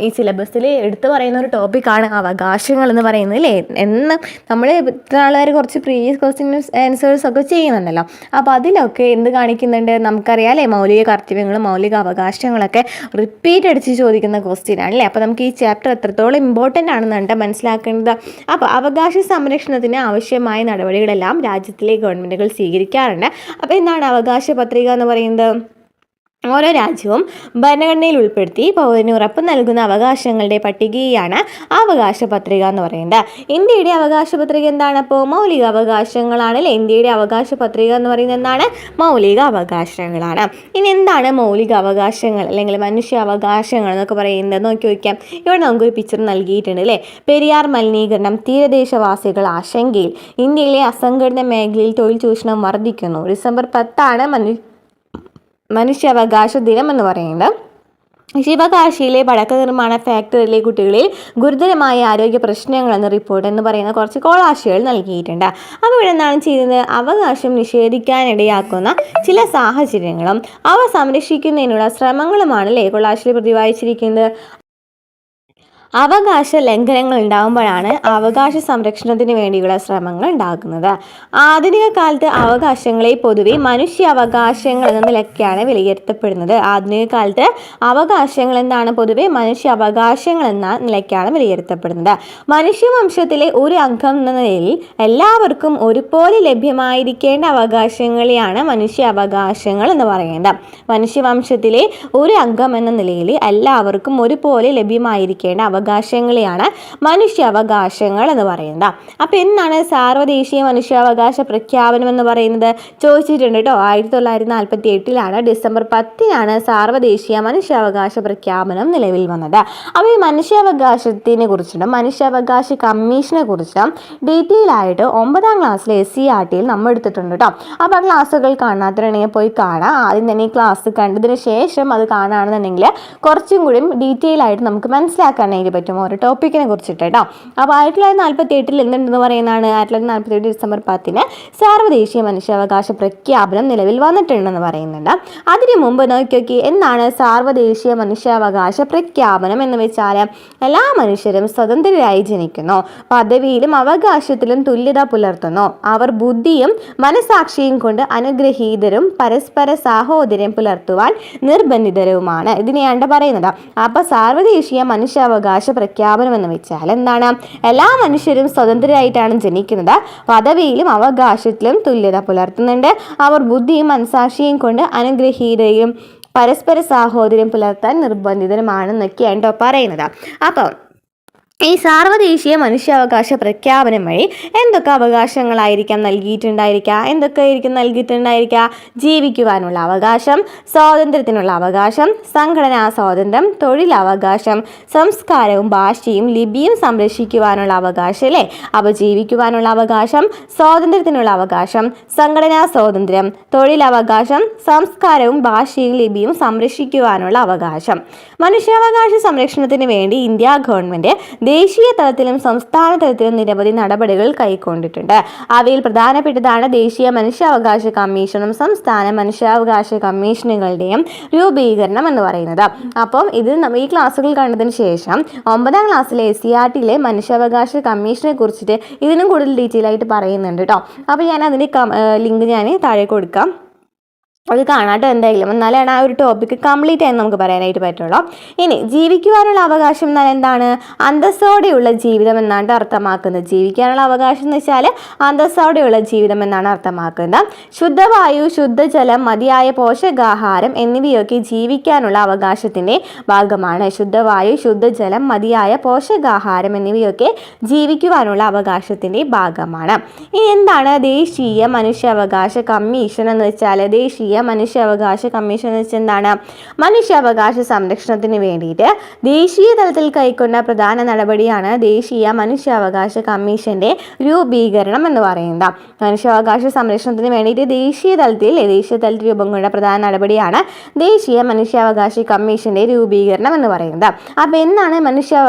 ഈ സിലബസിൽ എടുത്തു പറയുന്ന ഒരു ടോപ്പിക്കാണ് അവകാശങ്ങൾ എന്ന് പറയുന്നത് അല്ലേ. എന്ന് നമ്മൾ ഇത്ര നാൾ വരെ കുറച്ച് പ്രീവിയസ് ക്വസ്റ്റ്യൻ ആൻസേഴ്സ് ഒക്കെ ചെയ്യുന്നുണ്ടല്ലോ. അപ്പോൾ അതിലൊക്കെ എന്ത് കാണിക്കുന്നുണ്ട് നമുക്കറിയാലേ, മൗലിക കർത്തവ്യങ്ങളും മൗലിക അവകാശങ്ങളൊക്കെ റിപ്പീറ്റ് അടിച്ച് ചോദിക്കുന്ന ക്വസ്റ്റ്യൻ ആണല്ലേ. അപ്പോൾ നമുക്ക് ഈ ചാപ്റ്റർ എത്രത്തോളം ഇമ്പോർട്ടൻ്റ് ആണെന്നാണ് മനസ്സിലാക്കേണ്ടത്. അപ്പോൾ അവകാശ സംരക്ഷണത്തിന് ആവശ്യമായ നടപടികളെല്ലാം രാജ്യത്തിലെ ഗവൺമെൻറ്റുകൾ സ്വീകരിക്കാറുണ്ട്. അപ്പോൾ എന്താണ് അവകാശ പത്രിക എന്ന് പറയുന്നത്? ഓരോ രാജ്യവും ഭരണഘടനയിൽ ഉൾപ്പെടുത്തി പൗരന് ഉറപ്പ് നൽകുന്ന അവകാശങ്ങളുടെ പട്ടികയാണ് അവകാശ പത്രിക എന്ന് പറയുന്നത്. ഇന്ത്യയുടെ അവകാശ പത്രിക എന്താണ്? അപ്പോൾ മൗലിക അവകാശങ്ങളാണല്ലേ. ഇന്ത്യയുടെ അവകാശ പത്രിക എന്ന് പറയുന്നത് എന്താണ്? മൗലിക അവകാശങ്ങളാണ്. ഇനി എന്താണ് മൗലിക അവകാശങ്ങൾ അല്ലെങ്കിൽ മനുഷ്യ അവകാശങ്ങൾ എന്നൊക്കെ പറയുന്നത് നോക്കി വയ്ക്കാം. ഇവിടെ നമുക്കൊരു പിക്ചർ നൽകിയിട്ടുണ്ട് അല്ലേ. പെരിയാർ മലിനീകരണം, തീരദേശവാസികൾ ആശങ്കയിൽ, ഇന്ത്യയിലെ അസംഘടിത മേഖലയിൽ തൊഴിൽ ചൂഷണം വർദ്ധിക്കുന്നു. ഡിസംബർ 10 മനുഷ്യാവകാശ ദിനം എന്ന് പറയുന്നത് ശിവകാശിയിലെ പടക്ക നിർമ്മാണ ഫാക്ടറിയിലെ കുട്ടികളിൽ ഗുരുതരമായ ആരോഗ്യ പ്രശ്നങ്ങളെന്ന് റിപ്പോർട്ട് എന്ന് പറയുന്ന കുറച്ച് കോളാശകൾ നൽകിയിട്ടുണ്ട്. അപ്പോൾ ഇവിടെ എന്താണ് ചെയ്യുന്നത്? അവകാശം നിഷേധിക്കാനിടയാക്കുന്ന ചില സാഹചര്യങ്ങളും അവ സംരക്ഷിക്കുന്നതിനുള്ള ശ്രമങ്ങളുമാണ് കോളാശിൽ പ്രതിപാദിച്ചിരിക്കുന്നത്. അവകാശ ലംഘനങ്ങൾ ഉണ്ടാകുമ്പോഴാണ് അവകാശ സംരക്ഷണത്തിന് വേണ്ടിയുള്ള ശ്രമങ്ങൾ ഉണ്ടാകുന്നത്. ആധുനിക കാലത്ത് അവകാശങ്ങളെ പൊതുവെ മനുഷ്യാവകാശങ്ങൾ എന്ന നിലയ്ക്കാണ് വിലയിരുത്തപ്പെടുന്നത്. ആധുനിക കാലത്ത് അവകാശങ്ങൾ എന്താണ്? പൊതുവെ മനുഷ്യാവകാശങ്ങൾ എന്ന നിലയ്ക്കാണ് വിലയിരുത്തപ്പെടുന്നത്. മനുഷ്യവംശത്തിലെ ഒരു അംഗം എന്ന നിലയിൽ എല്ലാവർക്കും ഒരുപോലെ ലഭ്യമായിരിക്കേണ്ട അവകാശങ്ങളെയാണ് മനുഷ്യാവകാശങ്ങൾ എന്ന് പറയുന്നത്. മനുഷ്യവംശത്തിലെ ഒരു അംഗം എന്ന നിലയിൽ എല്ലാവർക്കും ഒരുപോലെ ലഭ്യമായിരിക്കേണ്ട അവകാശങ്ങളെയാണ് മനുഷ്യാവകാശങ്ങൾ എന്ന് പറയുന്നത്. അപ്പോൾ എന്താണ് സാർവദേശീയ മനുഷ്യാവകാശ പ്രഖ്യാപനം എന്ന് പറയുന്നത്? ചോദിച്ചിട്ടുണ്ട് കേട്ടോ. 1948 ഡിസംബർ 10 സാർവദേശീയ മനുഷ്യാവകാശ പ്രഖ്യാപനം നിലവിൽ വന്നത്. അപ്പോൾ ഈ മനുഷ്യാവകാശത്തിനെ കുറിച്ചിട്ടും മനുഷ്യാവകാശ കമ്മീഷനെ കുറിച്ചും ഡീറ്റെയിൽ ആയിട്ട് 9ാം ക്ലാസ്സിലെ SCERTയിൽ നമ്മൾ എടുത്തിട്ടുണ്ട് കേട്ടോ. അപ്പോൾ ക്ലാസ്സുകൾ കാണാത്തവരുണ്ടെങ്കിൽ പോയി കാണാം. ആദ്യം തന്നെ ഈ ക്ലാസ് കണ്ടതിന് ശേഷം അത് കാണുകയാണെന്നുണ്ടെങ്കിൽ കുറച്ചും കൂടി ഡീറ്റെയിൽ ആയിട്ട് നമുക്ക് മനസ്സിലാക്കാനായിട്ട് പറ്റും ഓരോ ടോപ്പിക്കിനെ കുറിച്ചിട്ട് കേട്ടോ. അപ്പോൾ 1948 എന്തുണ്ടെന്ന് പറയുന്നതാണ്? 1948 ഡിസംബർ 10 സാർവദേശീയ മനുഷ്യാവകാശ പ്രഖ്യാപനം നിലവിൽ വന്നിട്ടുണ്ടെന്ന് പറയുന്നുണ്ട്. അതിനു മുമ്പ് നോക്കി എന്താണ് സാർവദേശീയ മനുഷ്യാവകാശ പ്രഖ്യാപനം എന്ന് വെച്ചാൽ എല്ലാ മനുഷ്യരും സ്വതന്ത്രരായി ജനിക്കുന്നു, പദവിയിലും അവകാശത്തിലും തുല്യത പുലർത്തുന്നു, അവർ ബുദ്ധിയും മനസാക്ഷിയും കൊണ്ട് അനുഗ്രഹീതരും പരസ്പര സാഹോദര്യം പുലർത്തുവാൻ നിർബന്ധിതരുമാണ്. ഇതിനെയാണ് പറയുന്നത്. അപ്പോൾ സാർവദേശീയ മനുഷ്യാവകാശ പ്രഖ്യാപനം എന്ന് വെച്ചാൽ എന്താണ്? എല്ലാ മനുഷ്യരും സ്വതന്ത്രരായിട്ടാണ് ജനിക്കുന്നത്, പദവിയിലും അവകാശത്തിലും തുല്യത പുലർത്തുന്നുണ്ട്, അവർ ബുദ്ധിയും മനസാക്ഷിയും കൊണ്ട് അനുഗ്രഹീതയും പരസ്പര സാഹോദര്യം പുലർത്താൻ നിർബന്ധിതരുമാണെന്നൊക്കെയാണ് പറയുന്നത്. അപ്പോൾ ഈ സാർവദേശീയ മനുഷ്യാവകാശ പ്രഖ്യാപനം വഴി എന്തൊക്കെ അവകാശങ്ങളായിരിക്കാം നൽകിയിട്ടുണ്ടായിരിക്കുക? ജീവിക്കുവാനുള്ള അവകാശം, സ്വാതന്ത്ര്യത്തിനുള്ള അവകാശം, സംഘടനാ സ്വാതന്ത്ര്യം, തൊഴിലവകാശം, സംസ്കാരവും ഭാഷയും ലിപിയും സംരക്ഷിക്കുവാനുള്ള അവകാശം അല്ലേ? അപ്പോൾ ജീവിക്കുവാനുള്ള അവകാശം, സ്വാതന്ത്ര്യത്തിനുള്ള അവകാശം, സംഘടനാ സ്വാതന്ത്ര്യം, തൊഴിലവകാശം, സംസ്കാരവും ഭാഷയും ലിപിയും സംരക്ഷിക്കുവാനുള്ള അവകാശം. മനുഷ്യാവകാശ സംരക്ഷണത്തിന് വേണ്ടി ഇന്ത്യ ഗവൺമെൻറ് ദേശീയ തലത്തിലും സംസ്ഥാന തലത്തിലും നിരവധി നടപടികൾ കൈക്കൊണ്ടിട്ടുണ്ട്. അവയിൽ പ്രധാനപ്പെട്ടതാണ് ദേശീയ മനുഷ്യാവകാശ കമ്മീഷനും സംസ്ഥാന മനുഷ്യാവകാശ കമ്മീഷനുകളുടെയും രൂപീകരണം എന്ന് പറയുന്നത്. അപ്പം ഇത് ഈ ക്ലാസ്സുകൾ കണ്ടതിന് ശേഷം 9ാം ക്ലാസ്സിലെ SCERTയിലെ മനുഷ്യാവകാശ കമ്മീഷനെ കുറിച്ചിട്ട് ഇതിനും കൂടുതൽ ഡീറ്റെയിൽ ആയിട്ട് പറയുന്നുണ്ട് കേട്ടോ. അപ്പോൾ ഞാൻ അതിൻ്റെ ലിങ്ക് ഞാൻ താഴെ കൊടുക്കാം. അത് കാണാട്ടോ എന്തായാലും, എന്നാലാണ് ആ ഒരു ടോപ്പിക്ക് കംപ്ലീറ്റ് ആയി നമുക്ക് പറയാനായിട്ട് പറ്റുള്ളൂ. ഇനി ജീവിക്കുവാനുള്ള അവകാശം എന്നാൽ എന്താണ്? അന്തസ്സോടെയുള്ള ജീവിതം എന്നാണ് അർത്ഥമാക്കുന്നത്. ജീവിക്കാനുള്ള അവകാശം എന്ന് വെച്ചാൽ അന്തസ്സോടെയുള്ള ജീവിതം എന്നാണ് അർത്ഥമാക്കുന്നത്. ശുദ്ധവായു, ശുദ്ധജലം, മതിയായ പോഷകാഹാരം എന്നിവയൊക്കെ ജീവിക്കാനുള്ള അവകാശത്തിൻ്റെ ഭാഗമാണ്. ശുദ്ധവായു, ശുദ്ധജലം, മതിയായ പോഷകാഹാരം എന്നിവയൊക്കെ ജീവിക്കുവാനുള്ള അവകാശത്തിൻ്റെ ഭാഗമാണ്. ഇനി എന്താണ് ദേശീയ മനുഷ്യാവകാശ കമ്മീഷൻ എന്ന് വെച്ചാൽ? ദേശീയ മനുഷ്യാവകാശ കമ്മീഷൻ എന്ന് വെച്ചാൽ എന്താണ്? മനുഷ്യാവകാശ സംരക്ഷണത്തിന് വേണ്ടിയിട്ട് ദേശീയ തലത്തിൽ കൈക്കൊണ്ട പ്രധാന നടപടിയാണ് ദേശീയ മനുഷ്യാവകാശ കമ്മീഷന്റെ രൂപീകരണം എന്ന് പറയുന്നത്. മനുഷ്യാവകാശ സംരക്ഷണത്തിന് വേണ്ടിയിട്ട് ദേശീയ തലത്തിൽ രൂപം കൊണ്ട പ്രധാന നടപടിയാണ് ദേശീയ മനുഷ്യാവകാശ കമ്മീഷന്റെ രൂപീകരണം എന്ന് പറയുന്നത്. അപ്പോൾ എന്നാണ്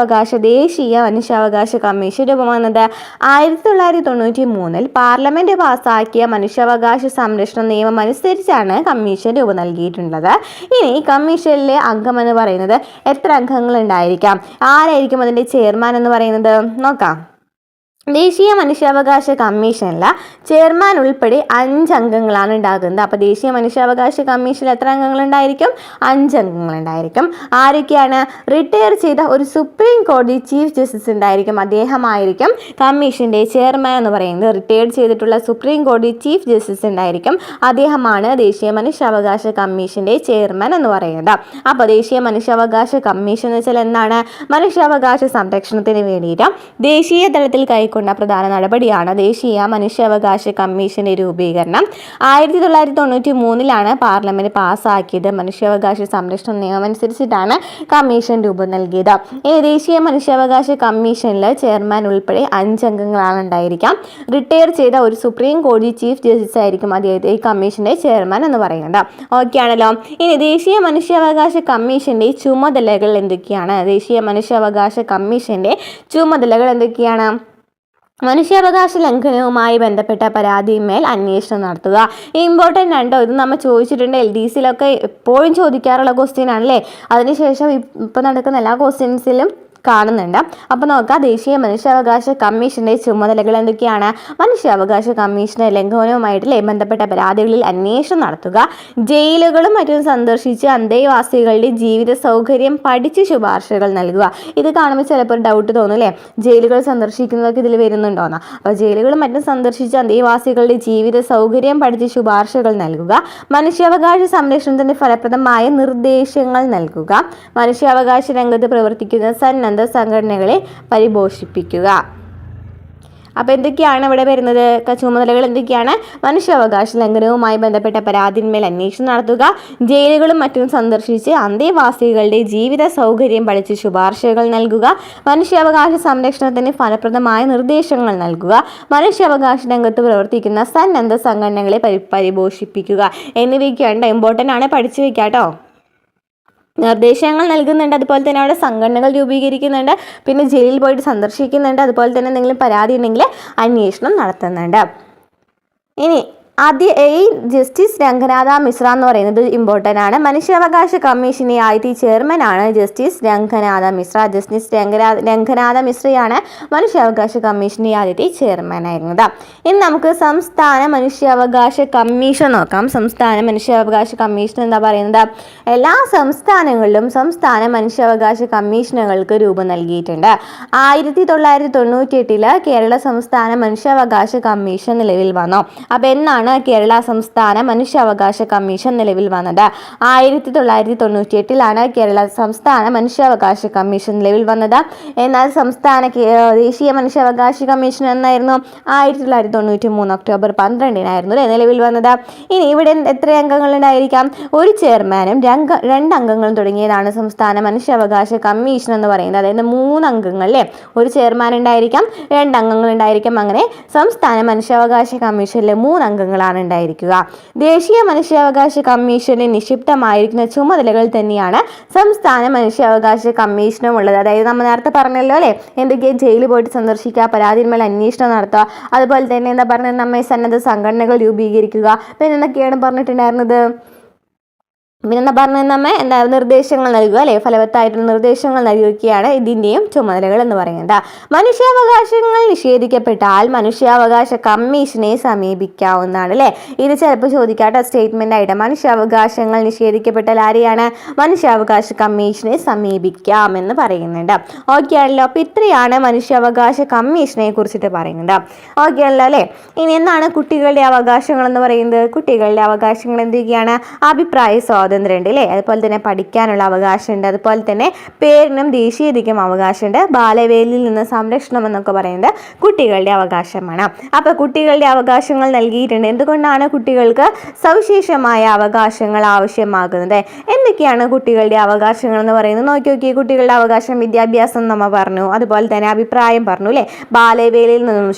ദേശീയ മനുഷ്യാവകാശ കമ്മീഷൻ രൂപം വന്നത്? 1993 പാർലമെന്റ് പാസാക്കിയ മനുഷ്യാവകാശ സംരക്ഷണ നിയമം അനുസരിച്ചാണ് കമ്മീഷൻ രൂപം നൽകിയിട്ടുള്ളത്. ഇനി ഈ കമ്മീഷനിലെ അംഗം എന്ന് പറയുന്നത് എത്ര അംഗങ്ങൾ ഉണ്ടായിരിക്കാം? ആരായിരിക്കും അതിൻ്റെ ചെയർമാൻ എന്ന് പറയുന്നത്? നോക്കാം. ദേശീയ മനുഷ്യാവകാശ കമ്മീഷനിൽ ചെയർമാൻ ഉൾപ്പെടെ 5 അംഗങ്ങളാണ് ഉണ്ടാകുന്നത്. അപ്പോൾ ദേശീയ മനുഷ്യാവകാശ കമ്മീഷനിൽ എത്ര അംഗങ്ങളുണ്ടായിരിക്കും? 5 അംഗങ്ങളുണ്ടായിരിക്കും. ആരൊക്കെയാണ്? റിട്ടയർ ചെയ്ത ഒരു സുപ്രീം കോടതി ചീഫ് ജസ്റ്റിസ് ഉണ്ടായിരിക്കും. അദ്ദേഹമായിരിക്കും കമ്മീഷൻ്റെ ചെയർമാൻ എന്ന് പറയുന്നത്. റിട്ടയർഡ് ചെയ്തിട്ടുള്ള സുപ്രീം കോടതി ചീഫ് ജസ്റ്റിസ് ഉണ്ടായിരിക്കും. അദ്ദേഹമാണ് ദേശീയ മനുഷ്യാവകാശ കമ്മീഷൻ്റെ ചെയർമാൻ എന്ന് പറയുന്നത്. അപ്പോൾ ദേശീയ മനുഷ്യാവകാശ കമ്മീഷൻ എന്ന് വെച്ചാൽ എന്താണ്? മനുഷ്യാവകാശ സംരക്ഷണത്തിന് വേണ്ടിയിട്ട് ദേശീയ തലത്തിൽ കൈക്കൊണ്ട കൈക്കൊണ്ട പ്രധാന നടപടിയാണ് ദേശീയ മനുഷ്യാവകാശ കമ്മീഷന്റെ രൂപീകരണം. 1993 പാർലമെന്റ് പാസ്സാക്കിയത് മനുഷ്യാവകാശ സംരക്ഷണ നിയമം അനുസരിച്ചിട്ടാണ് കമ്മീഷൻ രൂപം നൽകിയത്. ഈ ദേശീയ മനുഷ്യാവകാശ കമ്മീഷനിൽ ചെയർമാൻ ഉൾപ്പെടെ 5 അംഗങ്ങളാണ് ഉണ്ടായിരിക്കാം. റിട്ടയർ ചെയ്ത ഒരു സുപ്രീം കോടതി ചീഫ് ജസ്റ്റിസ് ആയിരിക്കും അദ്ദേഹത്തെ ഈ കമ്മീഷന്റെ ചെയർമാൻ എന്ന് പറയുന്നത്. ഓക്കെ ആണല്ലോ. ഇനി ദേശീയ മനുഷ്യാവകാശ കമ്മീഷന്റെ ചുമതലകൾ എന്തൊക്കെയാണ്? ദേശീയ മനുഷ്യാവകാശ കമ്മീഷന്റെ ചുമതലകൾ എന്തൊക്കെയാണ്? മനുഷ്യാവകാശ ലംഘനവുമായി ബന്ധപ്പെട്ട പരാതിന്മേൽ അന്വേഷണം നടത്തുക. ഇമ്പോർട്ടൻ്റ് ആണോ? ഇത് നമ്മൾ ചോദിച്ചിട്ടുണ്ട്. LDCയിലൊക്കെ എപ്പോഴും ചോദിക്കാറുള്ള ക്വസ്റ്റ്യൻ ആണല്ലേ. അതിനുശേഷം ഇപ്പം നടക്കുന്ന എല്ലാ ക്വസ്റ്റ്യൻസിലും കാണുന്നുണ്ട്. അപ്പോൾ നോക്കാം, ദേശീയ മനുഷ്യാവകാശ കമ്മീഷന്റെ ചുമതലകൾ എന്തൊക്കെയാണ്? മനുഷ്യാവകാശ കമ്മീഷന് ലംഘനവുമായിട്ടല്ലേ ബന്ധപ്പെട്ട പരാതികളിൽ അന്വേഷണം നടത്തുക, ജയിലുകളും മറ്റും സന്ദർശിച്ച് അന്തേവാസികളുടെ ജീവിത സൗകര്യം പഠിച്ച് ശുപാർശകൾ നൽകുക. ഇത് കാണുമ്പോൾ ചിലപ്പോൾ ഒരു ഡൗട്ട് തോന്നും അല്ലേ, ജയിലുകൾ സന്ദർശിക്കുന്നതൊക്കെ ഇതിൽ വരുന്നുണ്ടോയെന്ന്. അപ്പോൾ ജയിലുകളും മറ്റും സന്ദർശിച്ച് അന്തേവാസികളുടെ ജീവിത സൗകര്യം പഠിച്ച് ശുപാർശകൾ നൽകുക, മനുഷ്യാവകാശ സംരക്ഷണത്തിന് ഫലപ്രദമായ നിർദ്ദേശങ്ങൾ നൽകുക, മനുഷ്യാവകാശ രംഗത്ത് പ്രവർത്തിക്കുന്ന സന്നദ്ധ സംഘടനകളെ പരിപോഷിപ്പിക്കുക. അപ്പോൾ എന്തൊക്കെയാണ് ഇവിടെ വരുന്നത്? ചുമതലകൾ എന്തൊക്കെയാണ്? മനുഷ്യാവകാശ ലംഘനവുമായി ബന്ധപ്പെട്ട പരാതിന്മേൽ അന്വേഷണം നടത്തുക, ജയിലുകളും മറ്റും സന്ദർശിച്ച് അന്തേവാസികളുടെ ജീവിത സൗകര്യം പഠിച്ച് ശുപാർശകൾ നൽകുക, മനുഷ്യാവകാശ സംരക്ഷണത്തിന് ഫലപ്രദമായ നിർദ്ദേശങ്ങൾ നൽകുക, മനുഷ്യാവകാശ രംഗത്ത് പ്രവർത്തിക്കുന്ന സന്നദ്ധ സംഘടനകളെ പരിപോഷിപ്പിക്കുക എന്നിവയ്ക്കാണ് ഇമ്പോർട്ടൻ്റ് ആണ്, പഠിച്ചു വെക്കാം കേട്ടോ. നിർദ്ദേശങ്ങൾ നൽകുന്നുണ്ട്, അതുപോലെ തന്നെ അവിടെ സംഘടനകൾ രൂപീകരിക്കുന്നുണ്ട്, പിന്നെ ജയിലിൽ പോയിട്ട് സന്ദർശിക്കുന്നുണ്ട്, അതുപോലെ തന്നെ എന്തെങ്കിലും പരാതി ഉണ്ടെങ്കിൽ അന്വേഷണം നടത്തുന്നുണ്ട്. ഇനി ഈ ജസ്റ്റിസ് രംഗനാഥ മിശ്ര എന്ന് പറയുന്നത് ഇമ്പോർട്ടൻ്റ് ആണ്. മനുഷ്യാവകാശ കമ്മീഷന്റെ ആദ്യത്തെ ചെയർമാനാണ് ജസ്റ്റിസ് രംഗനാഥ മിശ്ര. ജസ്റ്റിസ് രംഗനാഥ മിശ്രയാണ് മനുഷ്യാവകാശ കമ്മീഷന്റെ ആദ്യത്തെ ചെയർമാനായിരുന്നത്. ഇനി നമുക്ക് സംസ്ഥാന മനുഷ്യാവകാശ കമ്മീഷൻ നോക്കാം. സംസ്ഥാന മനുഷ്യാവകാശ കമ്മീഷൻ എന്താ പറയുന്നത്? എല്ലാ സംസ്ഥാനങ്ങളിലും സംസ്ഥാന മനുഷ്യാവകാശ കമ്മീഷനുകൾക്ക് രൂപം നൽകിയിട്ടുണ്ട്. 1998 കേരള സംസ്ഥാന മനുഷ്യാവകാശ കമ്മീഷൻ നിലവിൽ വന്നു. അപ്പോൾ എന്നാണ് കേരള സംസ്ഥാന മനുഷ്യാവകാശ കമ്മീഷൻ നിലവിൽ വന്നത്? 1998 കേരള സംസ്ഥാന മനുഷ്യാവകാശ കമ്മീഷൻ നിലവിൽ വന്നത്. എന്നാൽ ദേശീയ മനുഷ്യാവകാശ കമ്മീഷൻ എന്നായിരുന്നു? 1993 ഒക്ടോബർ 12 നിലവിൽ വന്നത്. ഇനി ഇവിടെ എത്ര അംഗങ്ങൾ ഉണ്ടായിരിക്കാം? ഒരു ചെയർമാനും 2 അംഗങ്ങളും തുടങ്ങിയതാണ് സംസ്ഥാന മനുഷ്യാവകാശ കമ്മീഷൻ എന്ന് പറയുന്നത്. അതായത് 3 അംഗങ്ങൾ അല്ലേ, ഒരു ചെയർമാൻ ഉണ്ടായിരിക്കാം, 2 അംഗങ്ങൾ ഉണ്ടായിരിക്കാം. അങ്ങനെ സംസ്ഥാന മനുഷ്യാവകാശ കമ്മീഷനിലെ 3 അംഗങ്ങളാണ് ഉണ്ടായിരിക്കുക. ദേശീയ മനുഷ്യാവകാശ കമ്മീഷന് നിക്ഷിപ്തമായിരിക്കുന്ന ചുമതലകൾ തന്നെയാണ് സംസ്ഥാന മനുഷ്യാവകാശ കമ്മീഷനും ഉള്ളത്. അതായത് നമ്മൾ നേരത്തെ പറഞ്ഞല്ലോ അല്ലേ, എന്തൊക്കെയാ ജയിലിൽ പോയിട്ട് സന്ദർശിക്കുക, പരാതിന്മേൽ അന്വേഷണം നടത്തുക, അതുപോലെ തന്നെ എന്താ പറഞ്ഞത്, നമ്മെ സന്നദ്ധ സംഘടനകൾ രൂപീകരിക്കുക, പിന്നെ എന്തൊക്കെയാണ് പറഞ്ഞിട്ടുണ്ടായിരുന്നത്? പിന്നെ നമ്മെ നിർദ്ദേശങ്ങൾ നൽകുക അല്ലെ, ഫലവത്തായിട്ടുള്ള നിർദ്ദേശങ്ങൾ നൽകുകയാണ് ഇതിൻ്റെയും ചുമതലകൾ എന്ന് പറയുന്നത്. മനുഷ്യാവകാശങ്ങൾ നിഷേധിക്കപ്പെട്ടാൽ മനുഷ്യാവകാശ കമ്മീഷനെ സമീപിക്കാവുന്നതാണ് അല്ലേ. ഇത് ചിലപ്പോൾ ചോദിക്കാത്ത സ്റ്റേറ്റ്മെന്റ് ആയിട്ട്. മനുഷ്യാവകാശങ്ങൾ നിഷേധിക്കപ്പെട്ടാൽ ആരെയാണ്? മനുഷ്യാവകാശ കമ്മീഷനെ സമീപിക്കാമെന്ന് പറയുന്നുണ്ട്. ഓക്കെ ആണല്ലോ. അപ്പോൾ ഇത്രയാണ് മനുഷ്യാവകാശ കമ്മീഷനെ കുറിച്ചിട്ട് പറയുന്നത്. ഓക്കെ ആണല്ലോ അല്ലേ. ഇനി എന്താണ് കുട്ടികളുടെ അവകാശങ്ങൾ എന്ന് പറയുന്നത്? കുട്ടികളുടെ അവകാശങ്ങൾ എന്തൊക്കെയാണ്? അഭിപ്രായ സ്വാതന്ത്ര്യം ഉണ്ട് അല്ലേ, അതുപോലെ തന്നെ പഠിക്കാനുള്ള അവകാശമുണ്ട്, അതുപോലെ തന്നെ പേരിനും ദേശീയതയ്ക്കും അവകാശമുണ്ട്, ബാലവേലിൽ നിന്ന് സംരക്ഷണം എന്നൊക്കെ പറയുന്നത് കുട്ടികളുടെ അവകാശമാണ്. അപ്പോൾ കുട്ടികളുടെ അവകാശങ്ങൾ നൽകിയിട്ടുണ്ട്. എന്തുകൊണ്ടാണ് കുട്ടികൾക്ക് സവിശേഷമായ അവകാശങ്ങൾ ആവശ്യമാകുന്നത്? എന്തൊക്കെയാണ് കുട്ടികളുടെ അവകാശങ്ങൾ എന്ന് പറയുന്നത്? നോക്കി കുട്ടികളുടെ അവകാശം വിദ്യാഭ്യാസം നമ്മൾ പറഞ്ഞു, അതുപോലെ തന്നെ അഭിപ്രായം പറഞ്ഞു അല്ലേ, ബാലവേലിൽ നിന്നും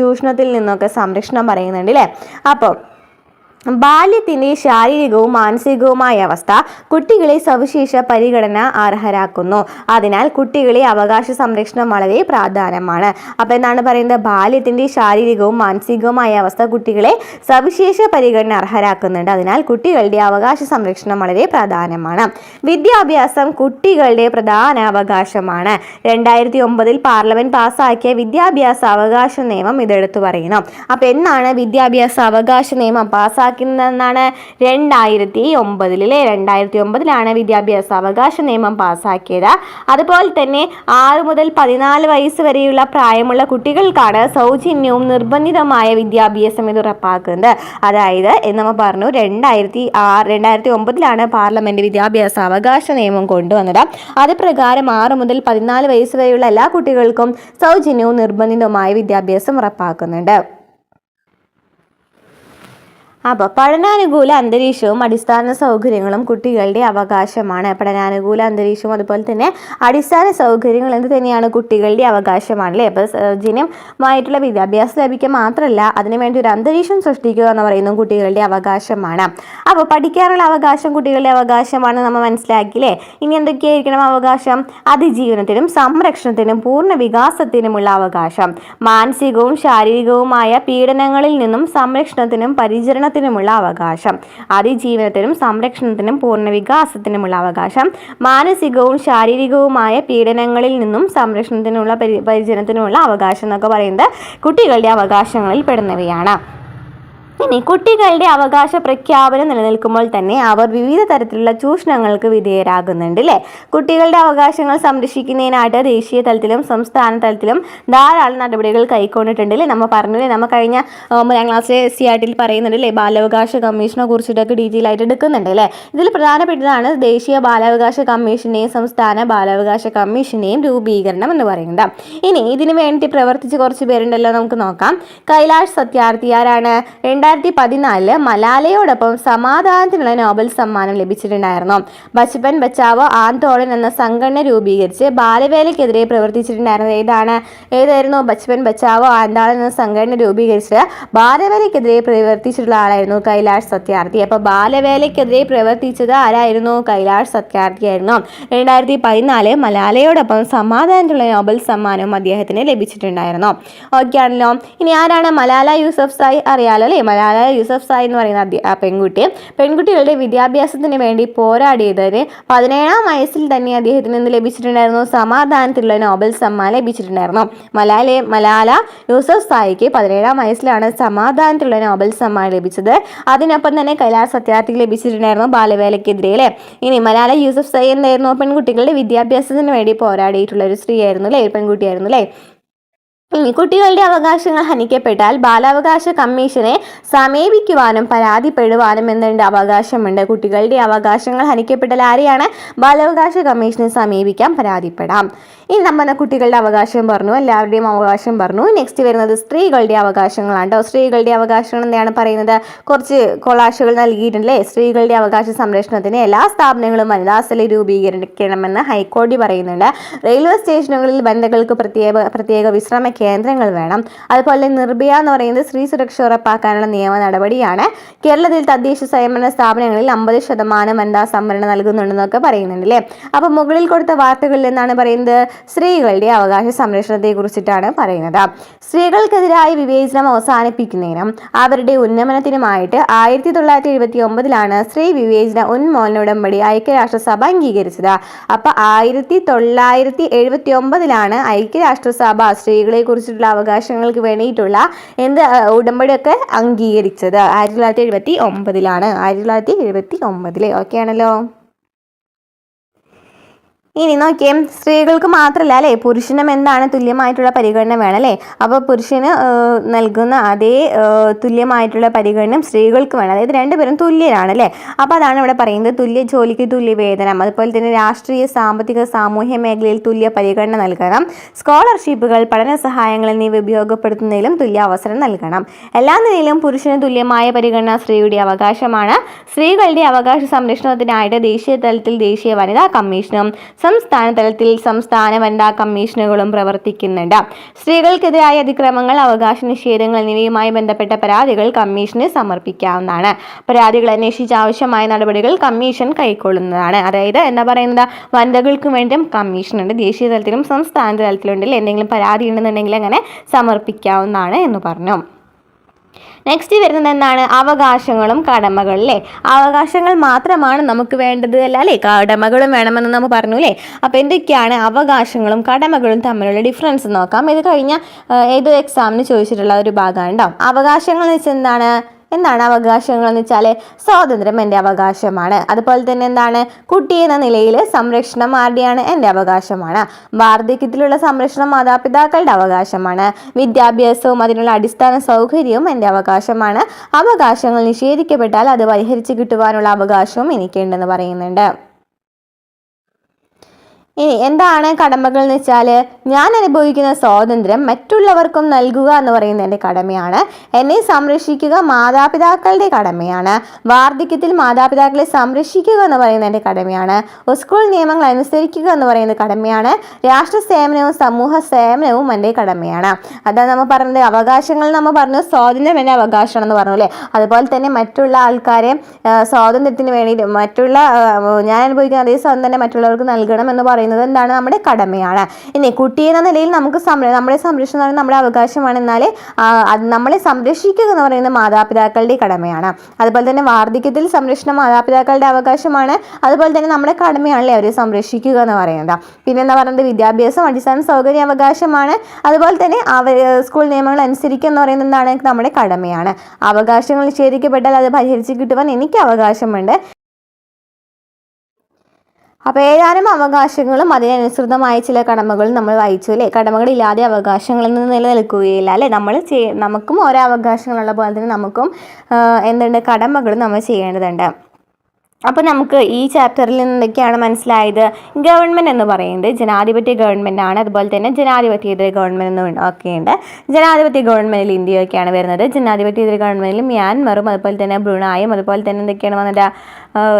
ചൂഷണത്തിൽ നിന്നൊക്കെ സംരക്ഷണം പറയുന്നുണ്ട് അല്ലേ. അപ്പോൾ ബാല്യത്തിൻ്റെ ശാരീരികവും മാനസികവുമായ അവസ്ഥ കുട്ടികളെ സവിശേഷ പരിഗണന അർഹരാക്കുന്നു. അതിനാൽ കുട്ടികളെ അവകാശ സംരക്ഷണം വളരെ പ്രാധാന്യമാണ്. അപ്പോൾ എന്താണ് പറയുന്നത്? ബാല്യത്തിൻ്റെ ശാരീരികവും മാനസികവുമായ അവസ്ഥ കുട്ടികളെ സവിശേഷ പരിഗണന അർഹരാക്കുന്നുണ്ട്. അതിനാൽ കുട്ടികളുടെ അവകാശ സംരക്ഷണം വളരെ പ്രാധാന്യമാണ്. വിദ്യാഭ്യാസം കുട്ടികളുടെ പ്രധാന അവകാശമാണ്. 2009 പാർലമെന്റ് പാസ്സാക്കിയ വിദ്യാഭ്യാസ അവകാശ നിയമം ഇതെടുത്തു പറയുന്നു. അപ്പോൾ എന്നാണ് വിദ്യാഭ്യാസ അവകാശ നിയമം പാസ്സാക്കിയത് പാസ്സാക്കുന്നതെന്നാണ് 2009 അല്ലേ. 2009 വിദ്യാഭ്യാസ അവകാശ നിയമം പാസ്സാക്കിയത്. അതുപോലെ തന്നെ 6 മുതൽ 14 വയസ്സ് വരെയുള്ള പ്രായമുള്ള കുട്ടികൾക്കാണ് സൗജന്യവും നിർബന്ധിതമായ വിദ്യാഭ്യാസം ഇത് ഉറപ്പാക്കുന്നത്. അതായത് നമ്മൾ പറഞ്ഞു 2009 പാർലമെന്റ് വിദ്യാഭ്യാസ അവകാശ നിയമം കൊണ്ടുവന്നത്. അത് പ്രകാരം 6 മുതൽ 14 വയസ്സ് വരെയുള്ള എല്ലാ കുട്ടികൾക്കും സൗജന്യവും നിർബന്ധിതവുമായ വിദ്യാഭ്യാസം ഉറപ്പാക്കുന്നുണ്ട്. അപ്പോൾ പഠനാനുകൂല അന്തരീക്ഷവും അടിസ്ഥാന സൗകര്യങ്ങളും കുട്ടികളുടെ അവകാശമാണ്. പഠനാനുകൂല അന്തരീക്ഷവും അതുപോലെ തന്നെ അടിസ്ഥാന സൗകര്യങ്ങൾ എന്ത് തന്നെയാണ്? കുട്ടികളുടെ അവകാശമാണ് അല്ലേ. അപ്പോൾ സൗജന്യമായിട്ടുള്ള വിദ്യാഭ്യാസം ലഭിക്കുക മാത്രമല്ല, അതിനുവേണ്ടി ഒരു അന്തരീക്ഷം സൃഷ്ടിക്കുക എന്ന് പറയുന്നത് കുട്ടികളുടെ അവകാശമാണ്. അപ്പോൾ പഠിക്കാനുള്ള അവകാശം കുട്ടികളുടെ അവകാശമാണ് നമ്മൾ മനസ്സിലാക്കിയില്ലേ. ഇനി എന്തൊക്കെയായിരിക്കണം അവകാശം? അതിജീവനത്തിനും സംരക്ഷണത്തിനും പൂർണ്ണ വികാസത്തിനുമുള്ള അവകാശം, മാനസികവും ശാരീരികവുമായ പീഡനങ്ങളിൽ നിന്നും സംരക്ഷണത്തിനും പരിചരണത്തിനുമുള്ള അവകാശം, അതിജീവനത്തിനും സംരക്ഷണത്തിനും പൂർണ്ണ വികാസത്തിനുമുള്ള അവകാശം, മാനസികവും ശാരീരികവുമായ പീഡനങ്ങളിൽ നിന്നും സംരക്ഷണത്തിനുള്ള പരിചരണത്തിനുമുള്ള അവകാശം എന്നൊക്കെ പറയുന്നത് കുട്ടികളുടെ അവകാശങ്ങളിൽ പെടുന്നവയാണ്. ഇനി കുട്ടികളുടെ അവകാശ പ്രഖ്യാപനം നിലനിൽക്കുമ്പോൾ തന്നെ അവർ വിവിധ തരത്തിലുള്ള ചൂഷണങ്ങൾക്ക് വിധേയരാകുന്നുണ്ട് അല്ലേ. കുട്ടികളുടെ അവകാശങ്ങൾ സംരക്ഷിക്കുന്നതിനായിട്ട് ദേശീയ തലത്തിലും സംസ്ഥാന തലത്തിലും ധാരാളം നടപടികൾ കൈക്കൊണ്ടിട്ടുണ്ട് അല്ലേ. നമ്മൾ പറഞ്ഞില്ലേ, നമ്മൾ കഴിഞ്ഞ 3ാം ക്ലാസ്സിലെ CRT പറയുന്നുണ്ട് അല്ലേ, ബാലാവകാശ കമ്മീഷനെ കുറിച്ചിട്ടൊക്കെ ഡീറ്റെയിൽ ആയിട്ട് എടുക്കുന്നുണ്ട് അല്ലേ. ഇതിൽ പ്രധാനപ്പെട്ടതാണ് ദേശീയ ബാലാവകാശ കമ്മീഷനെയും സംസ്ഥാന ബാലാവകാശ കമ്മീഷനെയും രൂപീകരണം എന്ന് പറയുന്നത്. ഇനി ഇതിനു വേണ്ടി പ്രവർത്തിച്ച് കുറച്ച് പേരുണ്ടല്ലോ, നമുക്ക് നോക്കാം. കൈലാഷ് സത്യാർത്ഥി ആരാണ്? 2014 മലാലയോടൊപ്പം സമാധാനത്തിനുള്ള നോബൽ സമ്മാനം ലഭിച്ചിട്ടുണ്ടായിരുന്നു. ബച്പൻ ബച്ചാവോ ആന്തോളൻ എന്ന സംഘടന രൂപീകരിച്ച് ബാലവേലയ്ക്കെതിരെ പ്രവർത്തിച്ചിട്ടുണ്ടായിരുന്നത് ഏതായിരുന്നു? ബച്പൻ ബച്ചാവോ ആന്തോളൻ എന്ന സംഘടന രൂപീകരിച്ച് ബാലവേലയ്ക്കെതിരെ പ്രവർത്തിച്ചിട്ടുള്ള ആളായിരുന്നു കൈലാഷ് സത്യാർത്ഥി. അപ്പോൾ ബാലവേലയ്ക്കെതിരെ പ്രവർത്തിച്ചത് ആരായിരുന്നു? കൈലാഷ് സത്യാർത്ഥി ആയിരുന്നു. 2014 മലാലയോടൊപ്പം സമാധാനത്തിനുള്ള നോബൽ സമ്മാനവും അദ്ദേഹത്തിന് ലഭിച്ചിട്ടുണ്ടായിരുന്നു. ഓക്കെ ആണല്ലോ. ഇനി ആരാണ്? മലാല യൂസഫ്സായി അറിയാലോ അല്ലേ. മലാല യൂസഫ്സായി എന്ന് പറയുന്ന പെൺകുട്ടികളുടെ വിദ്യാഭ്യാസത്തിന് വേണ്ടി പോരാടിയതിന് 17ാം വയസ്സിൽ തന്നെ അദ്ദേഹത്തിന് എന്ത് ലഭിച്ചിട്ടുണ്ടായിരുന്നു? സമാധാനത്തിലുള്ള നോബൽ സമ്മാനം ലഭിച്ചിട്ടുണ്ടായിരുന്നു. മലാല യൂസഫ്സായിക്ക് 17ാം വയസ്സിലാണ് സമാധാനത്തിലുള്ള നോബൽ സമ്മാനം ലഭിച്ചത്. അതിനൊപ്പം തന്നെ കൈലാഷ് സത്യാർത്ഥിക്ക് ലഭിച്ചിട്ടുണ്ടായിരുന്നു ബാലവേലയ്ക്കെതിരെ അല്ലേ. ഇനി മലാല യൂസഫ്സായി എന്തായിരുന്നു? പെൺകുട്ടികളുടെ വിദ്യാഭ്യാസത്തിന് വേണ്ടി പോരാടിയിട്ടുള്ള ഒരു സ്ത്രീയായിരുന്നു അല്ലേ, പെൺകുട്ടിയായിരുന്നു അല്ലേ. ഇനി കുട്ടികളുടെ അവകാശങ്ങൾ ഹനിക്കപ്പെട്ടാൽ ബാലാവകാശ കമ്മീഷനെ സമീപിക്കുവാനും പരാതിപ്പെടുവാനും എന്തുണ്ട്? അവകാശമുണ്ട്. കുട്ടികളുടെ അവകാശങ്ങൾ ഹനിക്കപ്പെട്ടാൽ ആരെയാണ്? ബാലാവകാശ കമ്മീഷനെ സമീപിക്കാം, പരാതിപ്പെടാം. ഇനി നമ്മൾ കുട്ടികളുടെ അവകാശം പറഞ്ഞു, എല്ലാവരുടെയും അവകാശം പറഞ്ഞു. നെക്സ്റ്റ് വരുന്നത് സ്ത്രീകളുടെ അവകാശങ്ങളാണ് കേട്ടോ. സ്ത്രീകളുടെ അവകാശങ്ങൾ എന്താണ് പറയുന്നത്? കുറച്ച് കൊളാഷുകൾ നൽകിയിട്ടുണ്ടല്ലേ. സ്ത്രീകളുടെ അവകാശ സംരക്ഷണത്തിന് എല്ലാ സ്ഥാപനങ്ങളും വനിതാ സെൽ രൂപീകരിക്കണമെന്ന് ഹൈക്കോടതി പറയുന്നുണ്ട്. റെയിൽവേ സ്റ്റേഷനുകളിൽ വനിതകൾക്ക് പ്രത്യേക വിശ്രമ കേന്ദ്രങ്ങൾ വേണം. അതുപോലെ നിർഭയ എന്ന് പറയുന്നത് സ്ത്രീ സുരക്ഷ ഉറപ്പാക്കാനുള്ള നിയമ നടപടിയാണ്. കേരളത്തിൽ തദ്ദേശ സ്വയംഭരണ സ്ഥാപനങ്ങളിൽ 50% വനിതാ സംവരണം നൽകുന്നുണ്ടെന്നൊക്കെ പറയുന്നുണ്ട് അല്ലേ. അപ്പോൾ മുകളിൽ കൊടുത്ത വാർത്തകളിൽ എന്താണ് പറയുന്നത്? സ്ത്രീകളുടെ അവകാശ സംരക്ഷണത്തെ കുറിച്ചിട്ടാണ് പറയുന്നത്. സ്ത്രീകൾക്കെതിരായ വിവേചനം അവസാനിപ്പിക്കുന്നതിനും അവരുടെ ഉന്നമനത്തിനുമായിട്ട് 1979 സ്ത്രീ വിവേചന ഉന്മൂലന ഉടമ്പടി ഐക്യരാഷ്ട്രസഭ അംഗീകരിച്ചത്. അപ്പോൾ 1979 ഐക്യരാഷ്ട്രസഭ സ്ത്രീകളെ കുറിച്ചിട്ടുള്ള അവകാശങ്ങൾക്ക് വേണ്ടിയിട്ടുള്ള ഉടമ്പടിയൊക്കെ അംഗീകരിച്ചത് 1979 1979. ഓക്കെ ആണല്ലോ. ഇനി നോക്കിയേ, സ്ത്രീകൾക്ക് മാത്രമല്ല അല്ലേ, പുരുഷനും എന്താണ്? തുല്യമായിട്ടുള്ള പരിഗണന വേണം അല്ലേ. അപ്പോൾ പുരുഷന് നൽകുന്ന അതേ തുല്യമായിട്ടുള്ള പരിഗണന സ്ത്രീകൾക്ക് വേണം. അതായത് രണ്ടുപേരും തുല്യരാണ് അല്ലേ. അപ്പോൾ അതാണ് ഇവിടെ പറയുന്നത്. തുല്യ ജോലിക്ക് തുല്യ വേതനം, അതുപോലെ തന്നെ രാഷ്ട്രീയ സാമ്പത്തിക സാമൂഹ്യ മേഖലയിൽ തുല്യ പരിഗണന നൽകണം. സ്കോളർഷിപ്പുകൾ, പഠന സഹായങ്ങൾ എന്നിവ ഉപയോഗപ്പെടുത്തുന്നതിലും തുല്യ അവസരം നൽകണം. എല്ലാ നിലയിലും പുരുഷന് തുല്യമായ പരിഗണന സ്ത്രീയുടെ അവകാശമാണ്. സ്ത്രീകളുടെ അവകാശ സംരക്ഷണത്തിനായിട്ട് ദേശീയ തലത്തിൽ ദേശീയ വനിതാ കമ്മീഷനും സംസ്ഥാന തലത്തിൽ സംസ്ഥാന വനിതാ കമ്മീഷനുകളും പ്രവർത്തിക്കുന്നുണ്ട്. സ്ത്രീകൾക്കെതിരായ അതിക്രമങ്ങൾ, അവകാശ നിഷേധങ്ങൾ എന്നിവയുമായി ബന്ധപ്പെട്ട പരാതികൾ കമ്മീഷന് സമർപ്പിക്കാവുന്നതാണ്. പരാതികൾ അന്വേഷിച്ച് ആവശ്യമായ നടപടികൾ കമ്മീഷൻ കൈക്കൊള്ളുന്നതാണ്. അതായത് എന്താ പറയുന്നത്? വനിതകൾക്ക് വേണ്ടിയും കമ്മീഷനുണ്ട്, ദേശീയ തലത്തിലും സംസ്ഥാന തലത്തിലുണ്ടല്ലേ. എന്തെങ്കിലും പരാതി ഉണ്ടെന്നുണ്ടെങ്കിൽ അങ്ങനെ സമർപ്പിക്കാവുന്നതാണ് എന്ന് പറഞ്ഞു. നെക്സ്റ്റ് വരുന്നത് എന്താണ്? അവകാശങ്ങളും കടമകളും അല്ലേ. അവകാശങ്ങൾ മാത്രമാണ് നമുക്ക് വേണ്ടത് അല്ല അല്ലേ, കടമകളും വേണമെന്ന് നമ്മൾ പറഞ്ഞു അല്ലേ. അപ്പോൾ എന്തൊക്കെയാണ് അവകാശങ്ങളും കടമകളും തമ്മിലുള്ള ഡിഫറൻസ് നോക്കാം. ഇത് കഴിഞ്ഞ ഏതോ എക്സാമിന് ചോദിച്ചിട്ടുള്ള ഒരു ഭാഗമാണ് കേട്ടോ. അവകാശങ്ങൾ എന്ന് വെച്ചാൽ എന്താണ്? എന്താണ് അവകാശങ്ങൾ എന്ന് വെച്ചാൽ സ്വാതന്ത്ര്യം എൻ്റെ അവകാശമാണ്. അതുപോലെ തന്നെ എന്താണ് കുട്ടി എന്ന നിലയിൽ സംരക്ഷണം ആരുടെയാണ്? എൻ്റെ അവകാശമാണ്. വാർദ്ധക്യത്തിലുള്ള സംരക്ഷണം മാതാപിതാക്കളുടെ അവകാശമാണ്. വിദ്യാഭ്യാസവും അതിനുള്ള അടിസ്ഥാന സൗകര്യവും എൻ്റെ അവകാശമാണ്. അവകാശങ്ങൾ നിഷേധിക്കപ്പെട്ടാൽ അത് പരിഹരിച്ച് കിട്ടുവാനുള്ള അവകാശവും എനിക്കുണ്ടെന്ന് പറയുന്നുണ്ട്. ഇനി എന്താണ് കടമകൾ എന്ന് വെച്ചാൽ ഞാൻ അനുഭവിക്കുന്ന സ്വാതന്ത്ര്യം മറ്റുള്ളവർക്കും നൽകുക എന്ന് പറയുന്നത് എൻ്റെ കടമയാണ്. എന്നെ സംരക്ഷിക്കുക മാതാപിതാക്കളുടെ കടമയാണ്. വാർദ്ധക്യത്തിൽ മാതാപിതാക്കളെ സംരക്ഷിക്കുക എന്ന് പറയുന്നത് എൻ്റെ കടമയാണ്. സ്കൂൾ നിയമങ്ങൾ അനുസരിക്കുക എന്ന് പറയുന്നത് കടമയാണ്. രാഷ്ട്ര സേവനവും സമൂഹ സേവനവും എൻ്റെ കടമയാണ്. അതാണ് നമ്മൾ പറഞ്ഞത്. അവകാശങ്ങൾ നമ്മൾ പറഞ്ഞു, സ്വാതന്ത്ര്യം എൻ്റെ അവകാശമാണെന്ന് പറഞ്ഞു അല്ലേ. അതുപോലെ തന്നെ മറ്റുള്ള ആൾക്കാരെ സ്വാതന്ത്ര്യത്തിന് വേണ്ടി ഞാൻ അനുഭവിക്കുന്ന അതേ സ്വാതന്ത്ര്യം മറ്റുള്ളവർക്ക് നൽകണം എന്ന് പറയുന്നത് എന്താണ്? നമ്മുടെ കടമയാണ്. ഇനി കുട്ടി എന്ന നിലയിൽ നമുക്ക് നമ്മുടെ സംരക്ഷണം എന്ന് പറയുന്നത് നമ്മുടെ അവകാശമാണ്. എന്നാൽ നമ്മളെ സംരക്ഷിക്കുക എന്ന് പറയുന്നത് മാതാപിതാക്കളുടെ കടമയാണ്. അതുപോലെ തന്നെ വാർദ്ധക്യത്തിൽ സംരക്ഷണം മാതാപിതാക്കളുടെ അവകാശമാണ്. അതുപോലെ തന്നെ നമ്മുടെ കടമയാണല്ലേ അവരെ സംരക്ഷിക്കുക എന്ന് പറയുന്നത്. പിന്നെ എന്താ പറയുന്നത്? വിദ്യാഭ്യാസം അടിസ്ഥാന സൗകര്യ അവകാശമാണ്. അതുപോലെ തന്നെ സ്കൂൾ നിയമങ്ങൾ അനുസരിക്കുക എന്ന് പറയുന്നത് എന്താണ്? നമ്മുടെ കടമയാണ്. അവകാശങ്ങൾ നിഷേധിക്കപ്പെട്ടാൽ അത് പരിഹരിച്ച് കിട്ടുവാൻ എനിക്ക് അവകാശമുണ്ട്. അപ്പോൾ ഏതാനും അവകാശങ്ങളും അതിനനുസൃതമായ ചില കടമകളും നമ്മൾ വായിച്ചു അല്ലേ. കടമകളില്ലാതെ അവകാശങ്ങളൊന്നും നിലനിൽക്കുകയില്ല അല്ലേ. നമുക്കും ഓരോ അവകാശങ്ങളുള്ള പോലെ തന്നെ നമുക്കും എന്തുണ്ട്? കടമകൾ നമ്മൾ ചെയ്യേണ്ടതുണ്ട്. അപ്പോൾ നമുക്ക് ഈ ചാപ്റ്ററിൽ നിന്ന് എന്തൊക്കെയാണ് മനസ്സിലായത്? ഗവൺമെൻറ് എന്ന് പറയുന്നത് ജനാധിപത്യ ഗവൺമെൻറ് ആണ്. അതുപോലെ തന്നെ ജനാധിപത്യേതര ഗവൺമെൻറ് എന്നും ഒക്കെയുണ്ട്. ജനാധിപത്യ ഗവൺമെൻറ്റിൽ ഇന്ത്യയൊക്കെയാണ് വരുന്നത്. ജനാധിപത്യേതര ഗവൺമെൻറ്റിൽ മ്യാൻമറും അതുപോലെ തന്നെ ബ്രുണായും അതുപോലെ തന്നെ എന്തൊക്കെയാണ് വന്നിട്ട്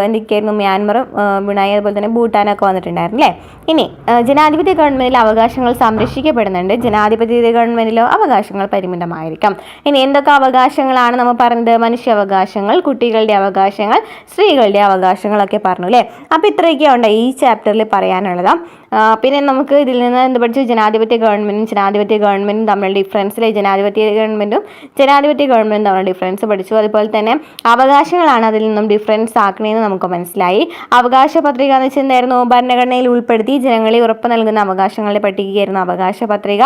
എന്തൊക്കെയായിരുന്നു? മ്യാൻമറും ബ്രുണായും അതുപോലെ തന്നെ ഭൂട്ടാനൊക്കെ വന്നിട്ടുണ്ടായിരുന്നു അല്ലേ. ഇനി ജനാധിപത്യ ഗവൺമെൻറ്റിൽ അവകാശങ്ങൾ സംരക്ഷിക്കപ്പെടുന്നുണ്ട്. ജനാധിപത്യേതര ഗവൺമെൻറ്റിലോ അവകാശങ്ങൾ പരിമിതമായിരിക്കും. ഇനി എന്തൊക്കെ അവകാശങ്ങളാണ് നമ്മൾ പറഞ്ഞത്? മനുഷ്യാവകാശങ്ങൾ, കുട്ടികളുടെ അവകാശങ്ങൾ, സ്ത്രീകളുടെ അവകാശങ്ങളൊക്കെ പറഞ്ഞു അല്ലേ. അപ്പോൾ ഇത്രയൊക്കെയുണ്ട് ഈ ചാപ്റ്ററിൽ പറയാനുള്ളത്. പിന്നെ നമുക്ക് ഇതിൽ നിന്ന് എന്ത് പഠിച്ചു? ജനാധിപത്യ ഗവൺമെൻറ്റും തമ്മിലുള്ള ഡിഫറൻസിലെ ജനാധിപത്യ ഗവൺമെൻറ്റും തമ്മിലുള്ള ഡിഫറൻസ് പഠിച്ചു. അതുപോലെ തന്നെ അവകാശങ്ങളാണ് അതിൽ നിന്നും ഡിഫറൻസ് ആക്കണമെന്ന് നമുക്ക് മനസ്സിലായി. അവകാശ പത്രിക എന്ന് വെച്ചാൽ എന്തായിരുന്നു? ഭരണഘടനയിൽ ഉൾപ്പെടുത്തി ജനങ്ങളെ ഉറപ്പ് നൽകുന്ന അവകാശങ്ങളുടെ പട്ടികയായിരുന്നു അവകാശ പത്രിക.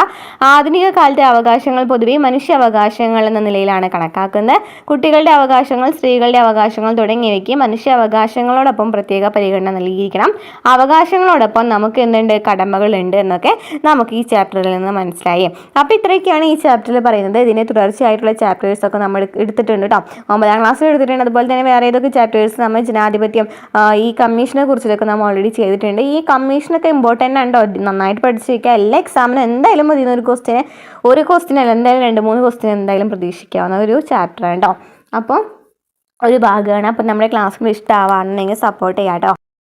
ആധുനിക കാലത്തെ അവകാശങ്ങൾ പൊതുവെ മനുഷ്യാവകാശങ്ങൾ എന്ന നിലയിലാണ് കണക്കാക്കുന്നത്. കുട്ടികളുടെ അവകാശങ്ങൾ, സ്ത്രീകളുടെ അവകാശങ്ങൾ തുടങ്ങിയവയ്ക്ക് മനുഷ്യാവകാശങ്ങളോടൊപ്പം പ്രത്യേക പരിഗണന നൽകിയിരിക്കണം. അവകാശങ്ങളോടൊപ്പം നമുക്ക് കടമകളുണ്ട് എന്നൊക്കെ നമുക്ക് ഈ ചാപ്റ്ററിൽ നിന്ന് മനസ്സിലായി. അപ്പോൾ ഇത്രയൊക്കെയാണ് ഈ ചാപ്റ്ററിൽ പറയുന്നത്. ഇതിനെ തുടർച്ചയായിട്ടുള്ള ചാപ്റ്റേഴ്സ് ഒക്കെ നമ്മൾ എടുത്തിട്ടുണ്ട് കേട്ടോ. 9ാം ക്ലാസ്സിൽ എടുത്തിട്ടുണ്ട്. അതുപോലെ തന്നെ വേറെ ഏതൊക്കെ ചാപ്റ്റേഴ്സ് നമ്മൾ ജനാധിപത്യം, ഈ കമ്മീഷനെ കുറിച്ചൊക്കെ നമ്മൾ ഓൾറെഡി ചെയ്തിട്ടുണ്ട്. ഈ കമ്മീഷനൊക്കെ ഇമ്പോർട്ടൻ്റ് ആണ് കേട്ടോ. നന്നായിട്ട് പഠിച്ച് വയ്ക്കുക. എല്ലാ എക്സാമിനും എന്തായാലും മതി ഒരു ക്വസ്റ്റ്യൻ അല്ല, എന്തായാലും 2-3 ക്വസ്റ്റ്യൻ എന്തായാലും പ്രതീക്ഷിക്കാവുന്ന ഒരു ചാപ്റ്ററാണ് കേട്ടോ. അപ്പോൾ ഒരു ഭാഗമാണ്. അപ്പോൾ നമ്മുടെ ക്ലാസ്സുകൾ ഇഷ്ടമാവാണെന്നെങ്കിൽ സപ്പോർട്ട് ചെയ്യാം കേട്ടോ.